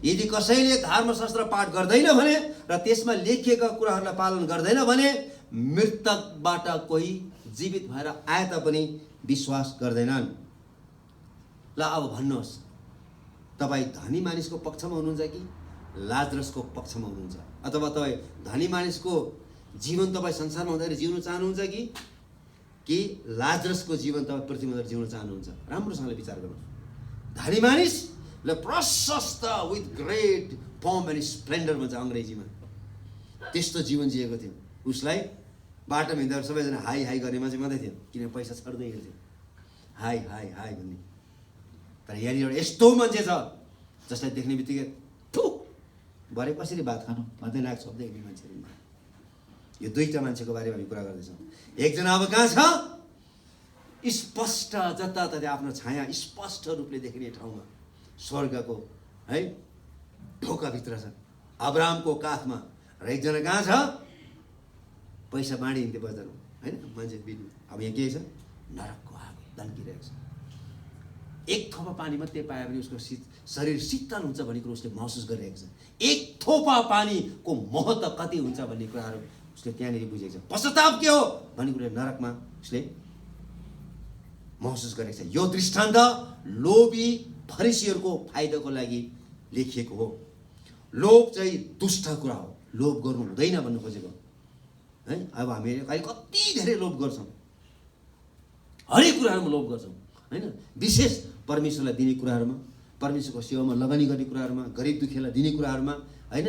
Speaker 1: यदि कसैले धर्मशास्त्र पाठ गर्दैन भने र त्यसमा लेखिएका कुराहरूलाई पालन गर्दैन भने मृतकबाट कोही जीवित भएर आए तापनि विश्वास गर्दैनन्। ल अब भन्नुहोस्, तपाईँ धनी मानिसको पक्षमा हुनुहुन्छ कि लाजरसको पक्षमा हुनुहुन्छ? अथवा तपाईँ धनी मानिसको जीवन तपाईँ संसारमा हुँदाखेरि जिउन चाहनुहुन्छ कि लाजरसको जीवन तपाईँ पृथ्वीमा जिउन चाहनुहुन्छ? राम्रोसँगले विचार गर्नुहोस्। धनी मानिसले प्रशस्त with great pump and Splendor भन्छ अङ्ग्रेजीमा, त्यस्तो जीवन जिएको थियो। उसलाई बाटोमा हिँड्दा सबैजना हाई हाई गर्ने मान्छे मात्रै थियो, किन पैसा छर्दै हिँड्थ्यो हाई हाई हाई भन्ने। तर यहाँनिर एउटा यस्तो मान्छे छ जसलाई देख्ने बित्तिकै थु भरे कसरी भात खानु भन्दै नाक छोप्दै हिँड्ने मान्छेहरू। यो दुईवटा मान्छेको बारेमा हामी कुरा गर्दैछौँ। एकजना अब कहाँ छ? स्पष्ट जताततै आफ्नो छाया स्पष्ट रूपले देखिने ठाउँमा स्वर्गको है ढोकाभित्र छ, अब्राहमको काखमा। र एकजना कहाँ छ? पैसा बाँडिन्थ्यो बजारमा होइन, मान्छे बिनु। अब यहाँ के छ? नरकको आगो दन्किरहेको छ। एक थोपा पानी मात्रै पायो भने उसको शरीर शीतल हुन्छ भन्ने कुरो उसले महसुस गरिरहेको छ। एक थोपा पानीको महत्त्व कति हुन्छ भन्ने कुराहरू उसले त्यहाँनिर बुझेको छ। पश्चाताप के हो भन्ने कुरो नरकमा उसले महसुस गरेको छ। यो दृष्टान्त लोभी फरिसीहरूको फाइदाको लागि लेखिएको हो। लोभ चाहिँ दुष्ट कुरा हो, लोभ गर्नु हुँदैन भन्नु खोजेको है। अब हामीले अहिले कति धेरै लोभ गर्छौँ, हरेक कुराहरूमा लोभ गर्छौँ होइन। विशेष परमेश्वरलाई दिने कुराहरूमा, परमेश्वरको सेवामा लगानी गर्ने कुराहरूमा, गरिब दुखीलाई दिने कुराहरूमा होइन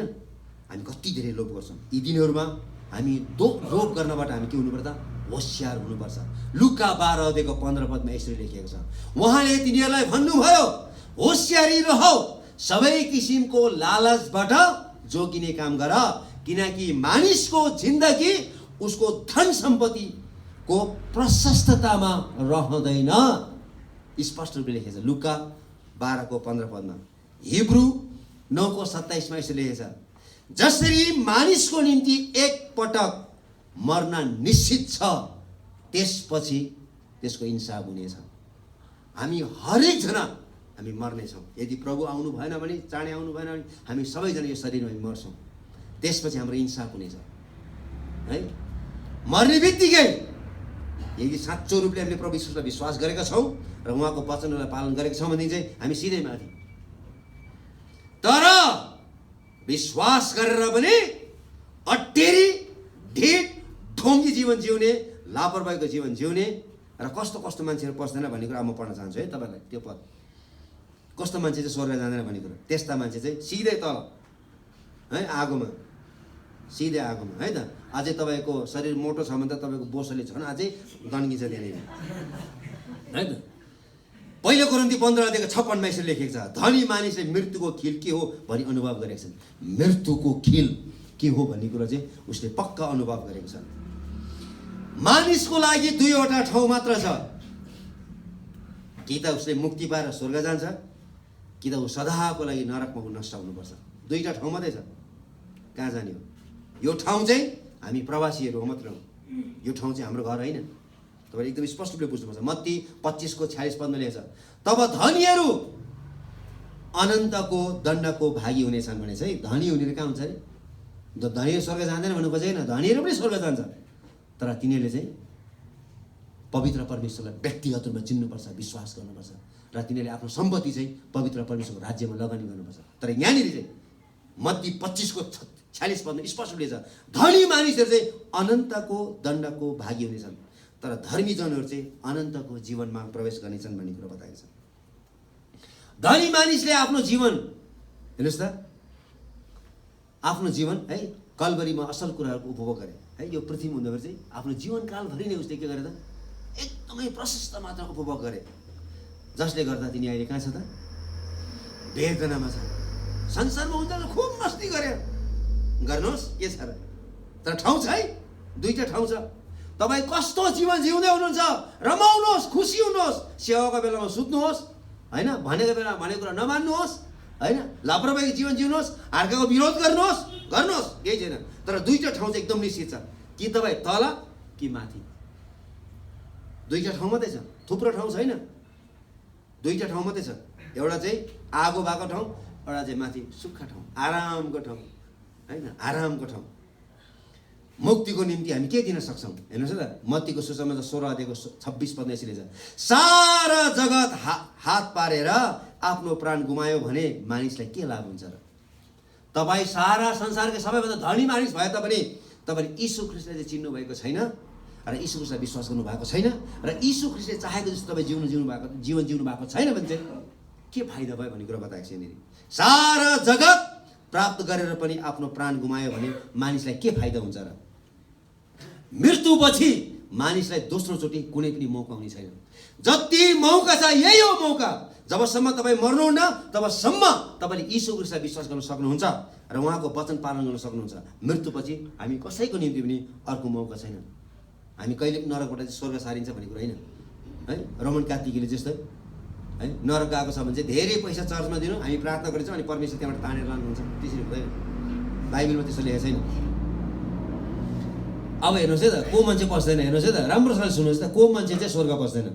Speaker 1: हामी कति धेरै लोभ गर्छौँ। यी दिनहरूमा हामी लोभ गर्नबाट हामी के हुनुपर्छ? होसियार हुनुपर्छ। लुका 12:15 यसरी लेखिएको छ, उहाँले तिनीहरूलाई भन्नुभयो, होसियारी रह, सबै किसिमको लालचबाट जोगिने काम गर, किनकि मानिसको जिन्दगी उसको धन सम्पत्तिको प्रशस्ततामा रहँदैन। स्पष्ट रूपले लेखेको छ लुका 12:15। हिब्रू 9:27 यसरी लेखेको छ, जसरी मानिसको निम्ति एक पटक मर्न निश्चित छ, त्यसपछि त्यसको इन्साफ हुनेछ। हामी हरेकजना हामी मर्नेछौँ। यदि प्रभु आउनु भएन भने, चाँडै आउनु भएन भने हामी सबैजना यो शरीरमा हामी मर्छौँ। त्यसपछि हाम्रो इन्साफ हुनेछ है। मर्ने बित्तिकै यदि साँचो रूपले हामीले प्रभु यीशुलाई विश्वास गरेका छौँ र उहाँको वचनहरूलाई पालन गरेका छौँ भनेदेखि चाहिँ हामी सिधै माथि। तर विश्वास गरेर पनि अटेरी ढिट ढोङ्गी जीवन जिउने, लापरवाहीको जीवन जिउने र कस्तो कस्तो मान्छेहरू पस्दैन भन्ने कुरा म पढ्न चाहन्छु है तपाईँलाई। त्यो पद कस्तो मान्छे चाहिँ स्वर्ग जाँदैन भन्ने कुरा, त्यस्ता मान्छे चाहिँ सिधै तल है आगोमा सिधै आगोमा है त। अझै तपाईँको शरीर मोटो छ भने त तपाईँको बोसोले झन् अझै दन्किन्छ त्यहाँनिर है त। पहिलो कोरिन्थी 15:56 यसरी लेखेको छ, धनी मानिसले मृत्युको खिल के हो भनी अनुभव गरेका छन्। मृत्युको खिल के हो भन्ने कुरा चाहिँ उसले पक्का अनुभव गरेको छ। मानिसको लागि दुईवटा ठाउँ मात्र छ, कि त उसले मुक्ति पाएर स्वर्ग जान्छ, कि त ऊ सदाको लागि नरकमा नष्ट हुनुपर्छ। दुईवटा ठाउँ मात्रै छ। कहाँ जाने हो? यो ठाउँ चाहिँ हामी प्रवासीहरू हो मात्र हो। यो ठाउँ चाहिँ हाम्रो घर होइन। तपाईँले एकदम स्पष्ट रूपले बुझ्नुपर्छ। मत्ती 25:46 लेखेको छ, तब धनीहरू अनन्तको दण्डको भागी हुनेछन् भने चाहिँ धनी हुनेहरू कहाँ हुन्छ अरे? धनीहरू स्वर्ग जाँदैन भन्नु खोजेन, धनीहरू पनि स्वर्ग जान्छ। तर तिनीहरूले चाहिँ पवित्र परमेश्वरलाई व्यक्तिगत रूपमा चिन्नुपर्छ, विश्वास गर्नुपर्छ र तिनीहरूले आफ्नो सम्पत्ति चाहिँ पवित्र परमेश्वरको राज्यमा लगानी गर्नुपर्छ। तर यहाँनिर चाहिँ मत्ती 25:46 स्पष्ट लेखेको छ, धनी मानिसहरू चाहिँ अनन्तको दण्डको भागी हुनेछन्, तर धर्मी जनहरू चाहिँ अनन्तको जीवनमा प्रवेश गर्नेछन् भन्ने कुरा बताएको छ। धनी मानिसले आफ्नो जीवन हेर्नुहोस् त, आफ्नो जीवन है कलवरीमा असल कुराहरूको उपभोग गरे है। यो पृथ्वीमा हुँदाखेरि चाहिँ आफ्नो जीवनकालभरि नै उसले के गरे त? एकदमै प्रशस्त मात्रामा उपभोग गरे, जसले गर्दा तिनी अहिले कहाँ छ त? वेदनामा छ। संसारमा हुन्छ त खुब मस्ती गरे गर्नुहोस्, के छ र? तर ठाउँ छ है, दुईटा ठाउँ छ। तपाईँ कस्तो जीवन जिउँदै हुनुहुन्छ, रमाउनुहोस्, खुसी हुनुहोस्, सेवाको बेलामा सुत्नुहोस् होइन, भनेको बेला भनेको कुरा नमान्नुहोस् होइन, लापरवाही जीवन जिउनुहोस्, अर्काको विरोध गर्नुहोस्, केही छैन। तर दुईटा ठाउँ चाहिँ एकदम निश्चित छ, कि तपाईँ तल कि माथि। दुईटा ठाउँ मात्रै छ, थुप्रो ठाउँ छैन। दुईटा ठाउँ मात्रै छ, एउटा चाहिँ आगो भएको ठाउँ, एउटा चाहिँ माथि सुक्खा ठाउँ, आरामको ठाउँ होइन, आरामको ठाउँ। मुक्तिको निम्ति हामी के दिन सक्छौँ? हेर्नुहोस् त, मत्तीको सुसमाचार 16:26 यसरी छ, सारा जगत हात पारेर आफ्नो प्राण गुमायो भने मानिसलाई के लाभ हुन्छ र? तपाईँ सारा संसारकै सबैभन्दा धनी मानिस भए तापनि तपाईँले यीशु ख्रीष्टलाई चाहिँ चिन्नु भएको छैन र यीशु ख्रीष्टलाई विश्वास गर्नु भएको छैन र यीशु ख्रीष्टले चाहेको जस्तो तपाईँ जीवन जिउनु भएको छैन भने चाहिँ के फाइदा भयो भन्ने कुरा बताएको छ यहाँनिर। सारा जगत प्राप्त गरेर पनि आफ्नो प्राण गुमायो भने मानिसलाई के फाइदा हुन्छ र? मृत्युपछि मानिसलाई दोस्रोचोटि कुनै पनि मौका हुने छैन। जति मौका छ यही हो मौका। जबसम्म तपाईँ मर्नुहुन्न तबसम्म तपाईँले यीशु ख्रीष्टलाई विश्वास गर्न सक्नुहुन्छ र उहाँको वचन पालन गर्न सक्नुहुन्छ। मृत्युपछि हामी कसैको निम्ति पनि अर्को मौका छैन। हामी कहिले पनि नरकबाट चाहिँ स्वर्ग सारिन्छ भन्ने कुरा होइन है। रोमन क्याथोलिकले जस्तै है, नरक गएको छ भने चाहिँ धेरै पैसा चर्चमा दिनु, हामी प्रार्थना गरिन्छौँ अनि परमेश्वर त्यहाँबाट तानेर लानुहुन्छ, त्यसरी हुँदैन। बाइबलमा त्यस्तो लेखेको छैन। अब हेर्नुहोस् है त, को मान्छे पस्दैन। हेर्नुहोस् है त, राम्रोसँग सुन्नुहोस् त, को मान्छे चाहिँ स्वर्ग पस्दैन।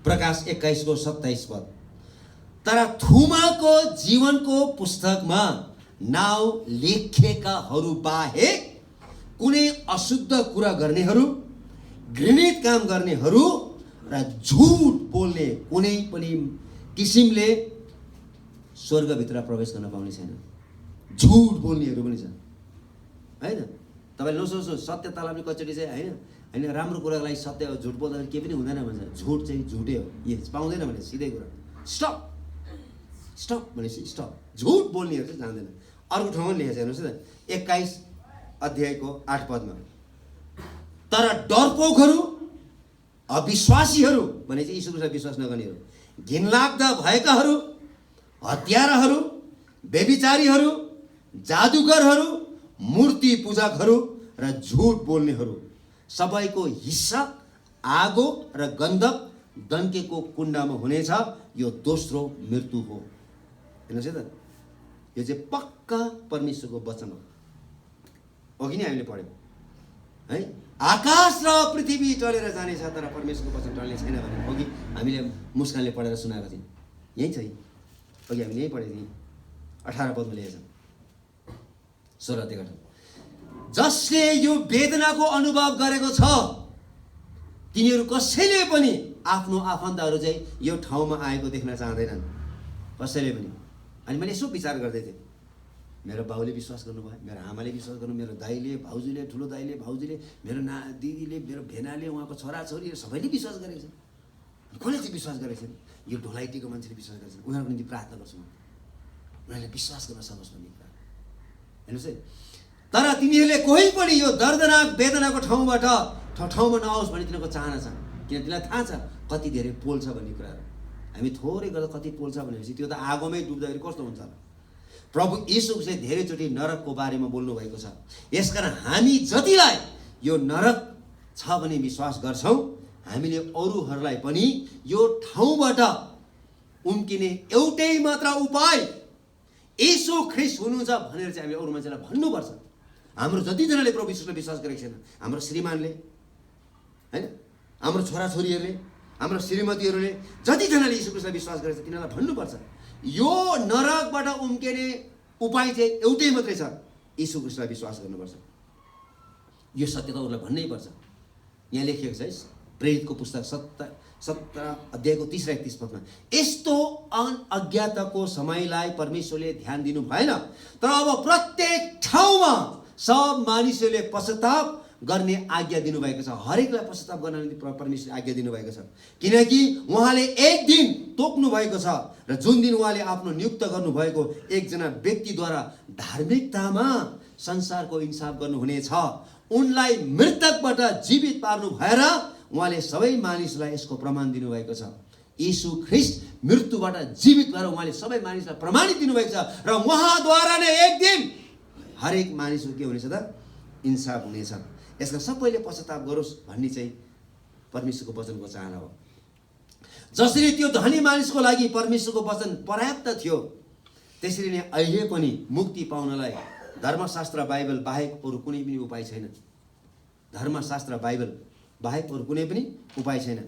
Speaker 1: प्रकाश 21:27 तर थुमाको जीवनको पुस्तकमा नाउँ लेखेकाहरू बाहेक कुनै अशुद्ध कुरा गर्नेहरू, घृणित काम गर्नेहरू र झुट बोल्ने कुनै पनि किसिमले स्वर्गभित्र प्रवेश गर्न पाउने छैन। झुट बोल्नेहरू पनि छ है त। तपाईँले नसोच्नुहोस् सत्य तलाब्ने कचोटि चाहिँ होइन, राम्रो कुराको लागि सत्य झुट बोल्दाखेरि केही पनि हुँदैन भन्छ। झुट चाहिँ झुटै हो, ये पाउँदैन भने सिधै कुरा। स्टप भनेपछि स्टप। झुट बोल्नेहरू चाहिँ जान्दैन। अर्को ठाउँमा लेखेको छ हेर्नुहोस् न, 21:8 तर डरपोकहरू, अविश्वासीहरू भने चाहिँ यीशु ख्रीष्टलाई विश्वास नगर्नेहरू, घिनलाग्दा भएकाहरू, हत्याराहरू, व्यभिचारीहरू, जादुगरहरू, मूर्ति पूजकहरू र झुट बोल्नेहरू सबैको हिस्सा आगो र गन्धक दन्केको कुण्डमा हुनेछ। यो दोस्रो मृत्यु हो। हेर्नुहोस् है त, यो चाहिँ पक्का परमेश्वरको वचन हो कि नि? हामीले पढ्यौँ है, आकाश र पृथ्वी टलेर जानेछ तर परमेश्वरको वचन टल्ने छैन भने अघि हामीले मुस्कानले पढेर सुनाएको थियौँ। यहीँ छ, अघि हामीले यहीँ पढेको थियौँ। 18 लेखेको छ, 16 जसले यो वेदनाको अनुभव गरेको छ तिनीहरू कसैले पनि आफ्नो आफन्तहरू चाहिँ यो ठाउँमा आएको देख्न चाहँदैनन्, कसैले पनि। अनि मैले यसो विचार गर्दै थिएँ, मेरो बाउले विश्वास गर्नुभयो, मेरो आमाले विश्वास गर्नु, मेरो दाइले, भाउजूले, ठुलो दाइले, भाउजूले, मेरो दिदीले, मेरो भेनाले, उहाँको छोराछोरी सबैले विश्वास गरेको छ। कसले चाहिँ विश्वास गरेको छैन? यो ढोलाइटीको मान्छेले विश्वास गरेको छैन। उनीहरूको निम्ति प्रार्थना गर्छु म, उनीहरूले विश्वास गर्न सकोस् भन्ने कुरा। हेर्नुहोस् है, तर तिनीहरूले कोही पनि यो दर्दनाक वेदनाको ठाउँमा नआओस् भन्ने तिनीहरूको चाहना छ। किन तिनीलाई थाहा छ कति धेरै पोल्छ भन्ने कुराहरू। हामी थोरै गर्दा कति पोल्छ भनेपछि त्यो त आगोमै डुब्दाखेरि कस्तो हुन्छ होला। प्रभु येशूले धेरैचोटि नरकको बारेमा बोल्नु भएको छ। यसकारण हामी जतिलाई यो नरक छ भने विश्वास गर्छौँ, हामीले अरूहरूलाई पनि यो ठाउँबाट उम्किने एउटै मात्र उपाय येशू ख्रीष्ट हुनुहुन्छ भनेर चाहिँ हामीले अरू मान्छेलाई भन्नुपर्छ। हाम्रो जतिजनाले प्रभु येशूलाई विश्वास गरेको छैन, हाम्रो श्रीमानले हैन, हाम्रो छोराछोरीहरूले, हाम्रो श्रीमतीहरूले जतिजनाले येशू ख्रीष्टलाई विश्वास गरेको छ तिनीहरूलाई भन्नुपर्छ यो नरकबाट उम्किने उपाय चाहिँ एउटै मात्रै छ, येशू ख्रीष्टलाई विश्वास गर्नुपर्छ। यो सत्य त उनीहरूलाई भन्नै पर्छ। यहाँ लेखिएको छ है प्रेरितको पुस्तक 17 अध्यायको 30 र 31 पदमा, यस्तो अज्ञाताको समयलाई परमेश्वरले ध्यान दिनु भएन, तर अब प्रत्येक ठाउँमा सब मानिसहरूले पश्चाताप गर्ने आज्ञा दिनुभएको छ। हरेकलाई पश्चाताप गर्न परमेश्वरले आज्ञा दिनुभएको छ, किनकि उहाँले एक दिन तोक्नु भएको छ र जुन दिन उहाँले आफ्नो नियुक्त गर्नुभएको एकजना व्यक्तिद्वारा धार्मिकतामा संसारको इन्साफ गर्नुहुनेछ। उनलाई मृतकबाट जीवित पार्नु भएर उहाँले सबै मानिसलाई यसको प्रमाण दिनुभएको छ। येशू ख्रीष्ट मृत्युबाट जीवित भएर उहाँले सबै मानिसलाई प्रमाणित दिनुभएको छ र उहाँद्वारा नै एक दिन हरेक मानिसको के हुनेछ त इन्साफ हुनेछ। यसका सबैले पश्चाताप गरोस् भन्ने चाहिँ परमेश्वरको वचनको चाहना हो। जसरी त्यो धनी मानिसको लागि परमेश्वरको वचन पर्याप्त थियो, त्यसरी नै अहिले पनि मुक्ति पाउनलाई धर्मशास्त्र बाइबल बाहेक अरू कुनै पनि उपाय छैन। धर्मशास्त्र बाइबल बाहेक अरू कुनै पनि उपाय छैन।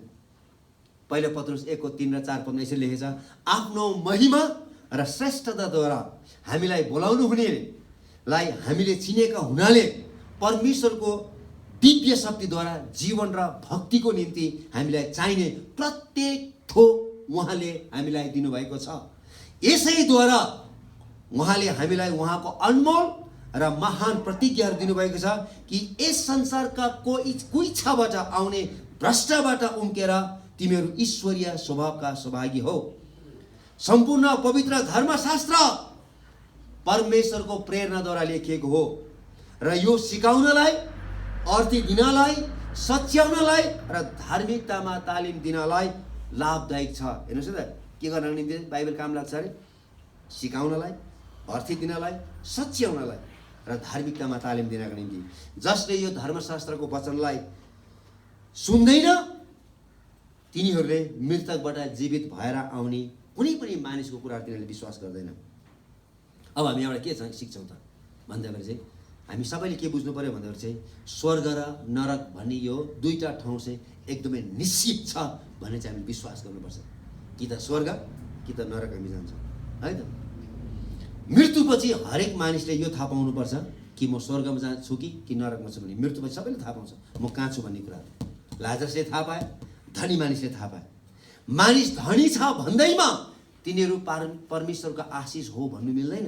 Speaker 1: पहिलो पत्रुस 1:3 र 4 पदमा यसरी लेखेको छ, आफ्नो महिमा र श्रेष्ठताद्वारा हामीलाई बोलाउनु हुनेलाई हामीले चिनेका हुनाले परमेश्वरको दिव्य शक्तिद्वारा जीवन र भक्तिको निम्ति हामीलाई चाहिने प्रत्येक थोक उहाँले हामीलाई दिनुभएको छ। यसैद्वारा उहाँले हामीलाई उहाँको अनमोल र महान प्रतिज्ञाहरू दिनुभएको छ कि यस संसारका कुइच्छाबाट आउने भ्रष्टबाट उम्केर तिमीहरू ईश्वरीय स्वभावका सहभागी हो। सम्पूर्ण पवित्र धर्मशास्त्र परमेश्वरको प्रेरणाद्वारा लेखिएको हो र यो सिकाउनलाई, अर्थी दिनलाई, सच्याउनलाई र धार्मिकतामा तालिम दिनलाई लाभदायक छ। हेर्नुहोस् त के गर्नको निम्ति बाइबल काम लाग्छ अरे, सिकाउनलाई, अर्थी दिनलाई, सच्याउनलाई र धार्मिकतामा तालिम दिनको निम्ति। जसले यो धर्मशास्त्रको वचनलाई सुन्दैन तिनीहरूले मृतकबाट जीवित भएर आउने कुनै पनि मानिसको कुराहरू तिनीहरूले विश्वास गर्दैन। अब हामी एउटा के सिक्छौँ त भन्दाखेरि चाहिँ हामी सबैले के बुझ्नु पर्यो भन्दाखेरि चाहिँ स्वर्ग र नरक भन्ने यो दुईटा ठाउँ चाहिँ एकदमै निश्चित छ भन्ने चाहिँ हामी विश्वास गर्नुपर्छ। कि त स्वर्ग कि त नरक हामी जान्छौँ है त। मृत्युपछि हरेक मानिसले यो थाहा पाउनुपर्छ कि म स्वर्गमा जान्छु कि नरकमा छु भन्ने। मृत्युपछि सबैले थाहा पाउँछ म कहाँ छु भन्ने कुरा। लाजरसले थाहा पाए, धनी मानिसले थाहा पाए। मानिस धनी छ भन्दैमा तिनीहरू परमेश्वरको आशिष हो भन्नु मिल्दैन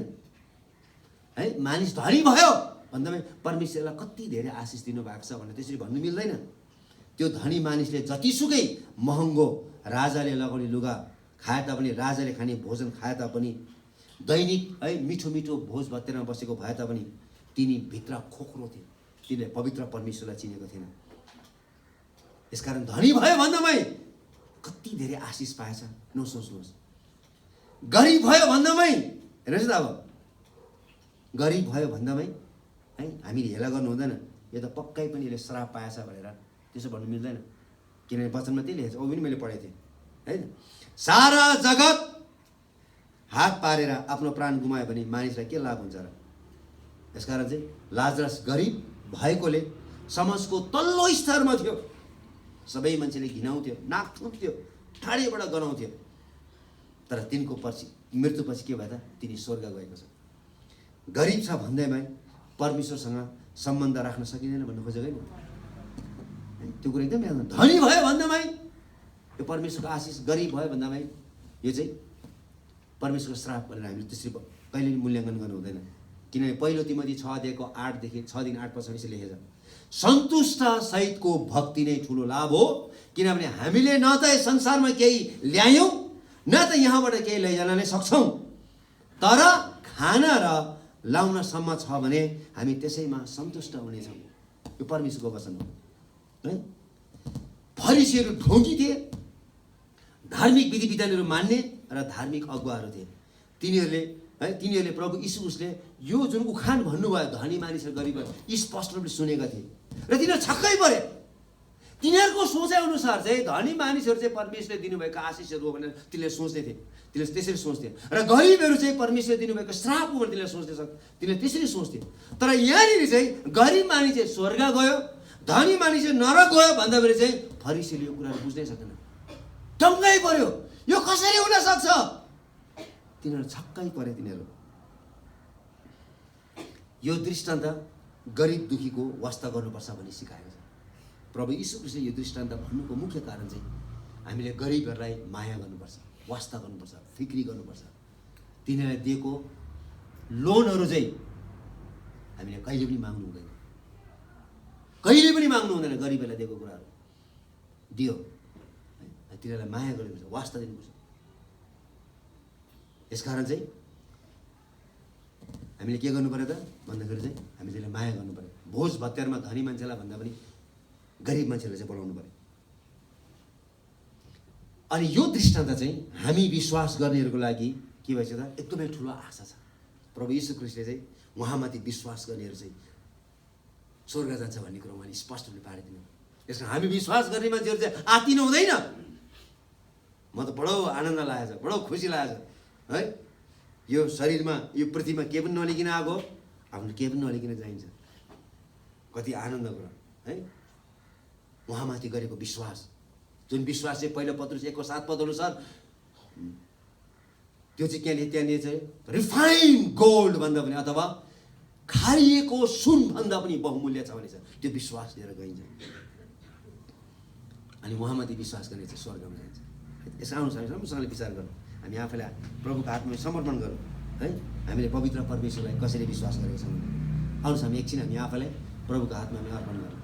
Speaker 1: है। मानिस धनी भयो भन्दामा परमेश्वरलाई कति धेरै आशिष दिनुभएको छ भनेर त्यसरी भन्नु मिल्दैन। त्यो धनी मानिसले जतिसुकै महँगो राजाले लगाउने लुगा खाए तापनि, राजाले खाने भोजन खाए तापनि, दैनिक है मिठो मिठो भोज भत्तेरमा बसेको भए तापनि तिनी भित्र खोक्रो थिए। तिनीले पवित्र परमेश्वरलाई चिनेको थिएन। यसकारण धनी भयो भन्दामै कति धेरै आशिष पाएछ नसोच्नुहोस्। गरिब भयो भन्दामै हेर्नुहोस् त, अब गरिब भयो भन्दामै है हामीले हेला गर्नु हुँदैन यो त पक्कै पनि यसले श्राप पाएछ भनेर त्यसो भन्नु मिल्दैन। किनभने वचनमा त्यही लेखेको छ, पनि मैले पढेको थिएँ है। सारा जगत हात पारेर आफ्नो प्राण गुमायो भने मानिसलाई के लाभ हुन्छ र। यसकारण चाहिँ लाजरस गरिब भएकोले समाजको तल्लो स्तरमा थियो। सबै मान्छेले घिनाउँथ्यो, नाक थुन्थ्यो, ठाडीबाट गनाउँथ्यो। तर तिनको पछि मृत्युपछि के भयो त तिनी स्वर्ग गएको छ। गरिब छ भन्दैमै परमेश्वरसँग सम्बन्ध राख्न सकिँदैन भन्नु खोजेको होइन। त्यो कुरा एकदम याद। धनी भयो भन्दामै यो परमेश्वरको आशिष, गरिब भयो भन्दामै यो चाहिँ परमेश्वरको श्राप भनेर हामीले त्यसरी कहिले पनि मूल्याङ्कन गर्नु हुँदैन। किनभने पहिलो तिमोथी 6:8 6 8 पछाडि चाहिँ लेखेछ, सन्तुष्ट सहितको भक्ति नै ठुलो लाभ हो। किनभने हामीले न त संसारमा केही ल्यायौँ न त यहाँबाट केही लैजान नै सक्छौँ, तर खाना र लाउनसम्म छ भने हामी त्यसैमा सन्तुष्ट हुनेछौँ। यो परमेश्वरको वचन हो है। फरिसीहरू ढोंगी थिए, धार्मिक विधि विधानहरू मान्ने र धार्मिक अगुवाहरू थिए। तिनीहरूले प्रभु यीशु उसले यो जुन उखान भन्नुभयो धनी मानिसहरू गरिबहरू स्पष्ट रूपले सुनेका थिए र तिनीहरू छक्कै परे। तिनीहरूको सोचाइ अनुसार चाहिँ धनी मानिसहरू चाहिँ परमेश्वरले दिनुभएको आशिषहरू हो भनेर तिनीहरूले सोच्दै थिए, तिनीहरूले त्यसरी सोच्थे। र गरिबहरू चाहिँ परमेश्वरले दिनुभएको श्राप हो भनेर तिनीहरूले त्यसरी सोच्थे। तर यहाँनिर चाहिँ गरिब मानिस चाहिँ स्वर्ग गयो, धनी मानिस चाहिँ नरक गयो भन्दाखेरि चाहिँ फरिसीले यो कुराहरू बुझ्नै सकेन, टङ्कै पर्यो। यो कसरी हुन सक्छ? तिनीहरू छक्कै परे। तिनीहरू यो दृष्टान्त गरिब दुखीको वास्ता गर्नुपर्छ भनी सिकाएको छ। प्रभु यीशु ख्रीष्टले यो दृष्टान्त भन्नुको मुख्य कारण चाहिँ हामीले गरिबहरूलाई माया गर्नुपर्छ, वास्ता गर्नुपर्छ, फिक्री गर्नुपर्छ। तिनीहरूलाई दिएको लोनहरू चाहिँ हामीले कहिले पनि माग्नु हुँदैन, कहिले पनि माग्नु हुँदैन। गरिबहरूलाई दिएको कुराहरू दियो, तिनीहरूलाई माया गर्नुपर्छ, वास्ता दिनुपर्छ। यसकारण चाहिँ हामीले के गर्नु पर्यो त भन्दाखेरि चाहिँ हामीले त्यसलाई माया गर्नु पर्यो। भोज भत्यारमा धनी मान्छेलाई भन्दा पनि गरिब मान्छेलाई चाहिँ बोलाउनु पर्यो। अनि यो दृष्टान्त चाहिँ हामी विश्वास गर्नेहरूको लागि के भएछ त एकदमै ठुलो आशा छ। प्रभु यीशु ख्रीष्टले चाहिँ उहाँमाथि विश्वास गर्नेहरू चाहिँ स्वर्ग जान्छ भन्ने कुरो उहाँले स्पष्ट रूपले पारिदिनु। यसमा हामी विश्वास गर्ने मान्छेहरू चाहिँ आत्तिनु हुँदैन। म त बडो आनन्द लागेको छ, बडो खुसी लागेको छ है। यो शरीरमा यो पृथ्वीमा के पनि नलिकन आएको, आफ्नो के पनि नलिकन जाइन्छ। कति आनन्द कुरा है। उहाँमाथि गरेको विश्वास, जुन विश्वास चाहिँ पहिलो पत्रुस 1:7 अनुसार त्यो चाहिँ त्यहाँनिर चाहिँ रिफाइन गोल्ड भन्दा पनि अथवा खारिएको सुन भन्दा पनि बहुमूल्य छ भने छ। त्यो विश्वास लिएर गइन्छ अनि उहाँमाथि विश्वास गर्ने चाहिँ स्वर्गमा जान्छ। यस अनुसार राम्रोसँगले विचार गरौँ, हामी आफैलाई प्रभुको हातमा समर्पण गरौँ है। हामीले पवित्र परमेश्वरलाई कसरी विश्वास गरेका छौँ। आउनुहोस् हामी एकछिन हामी आफैलाई प्रभुको हातमा हामी अर्पण गरौँ।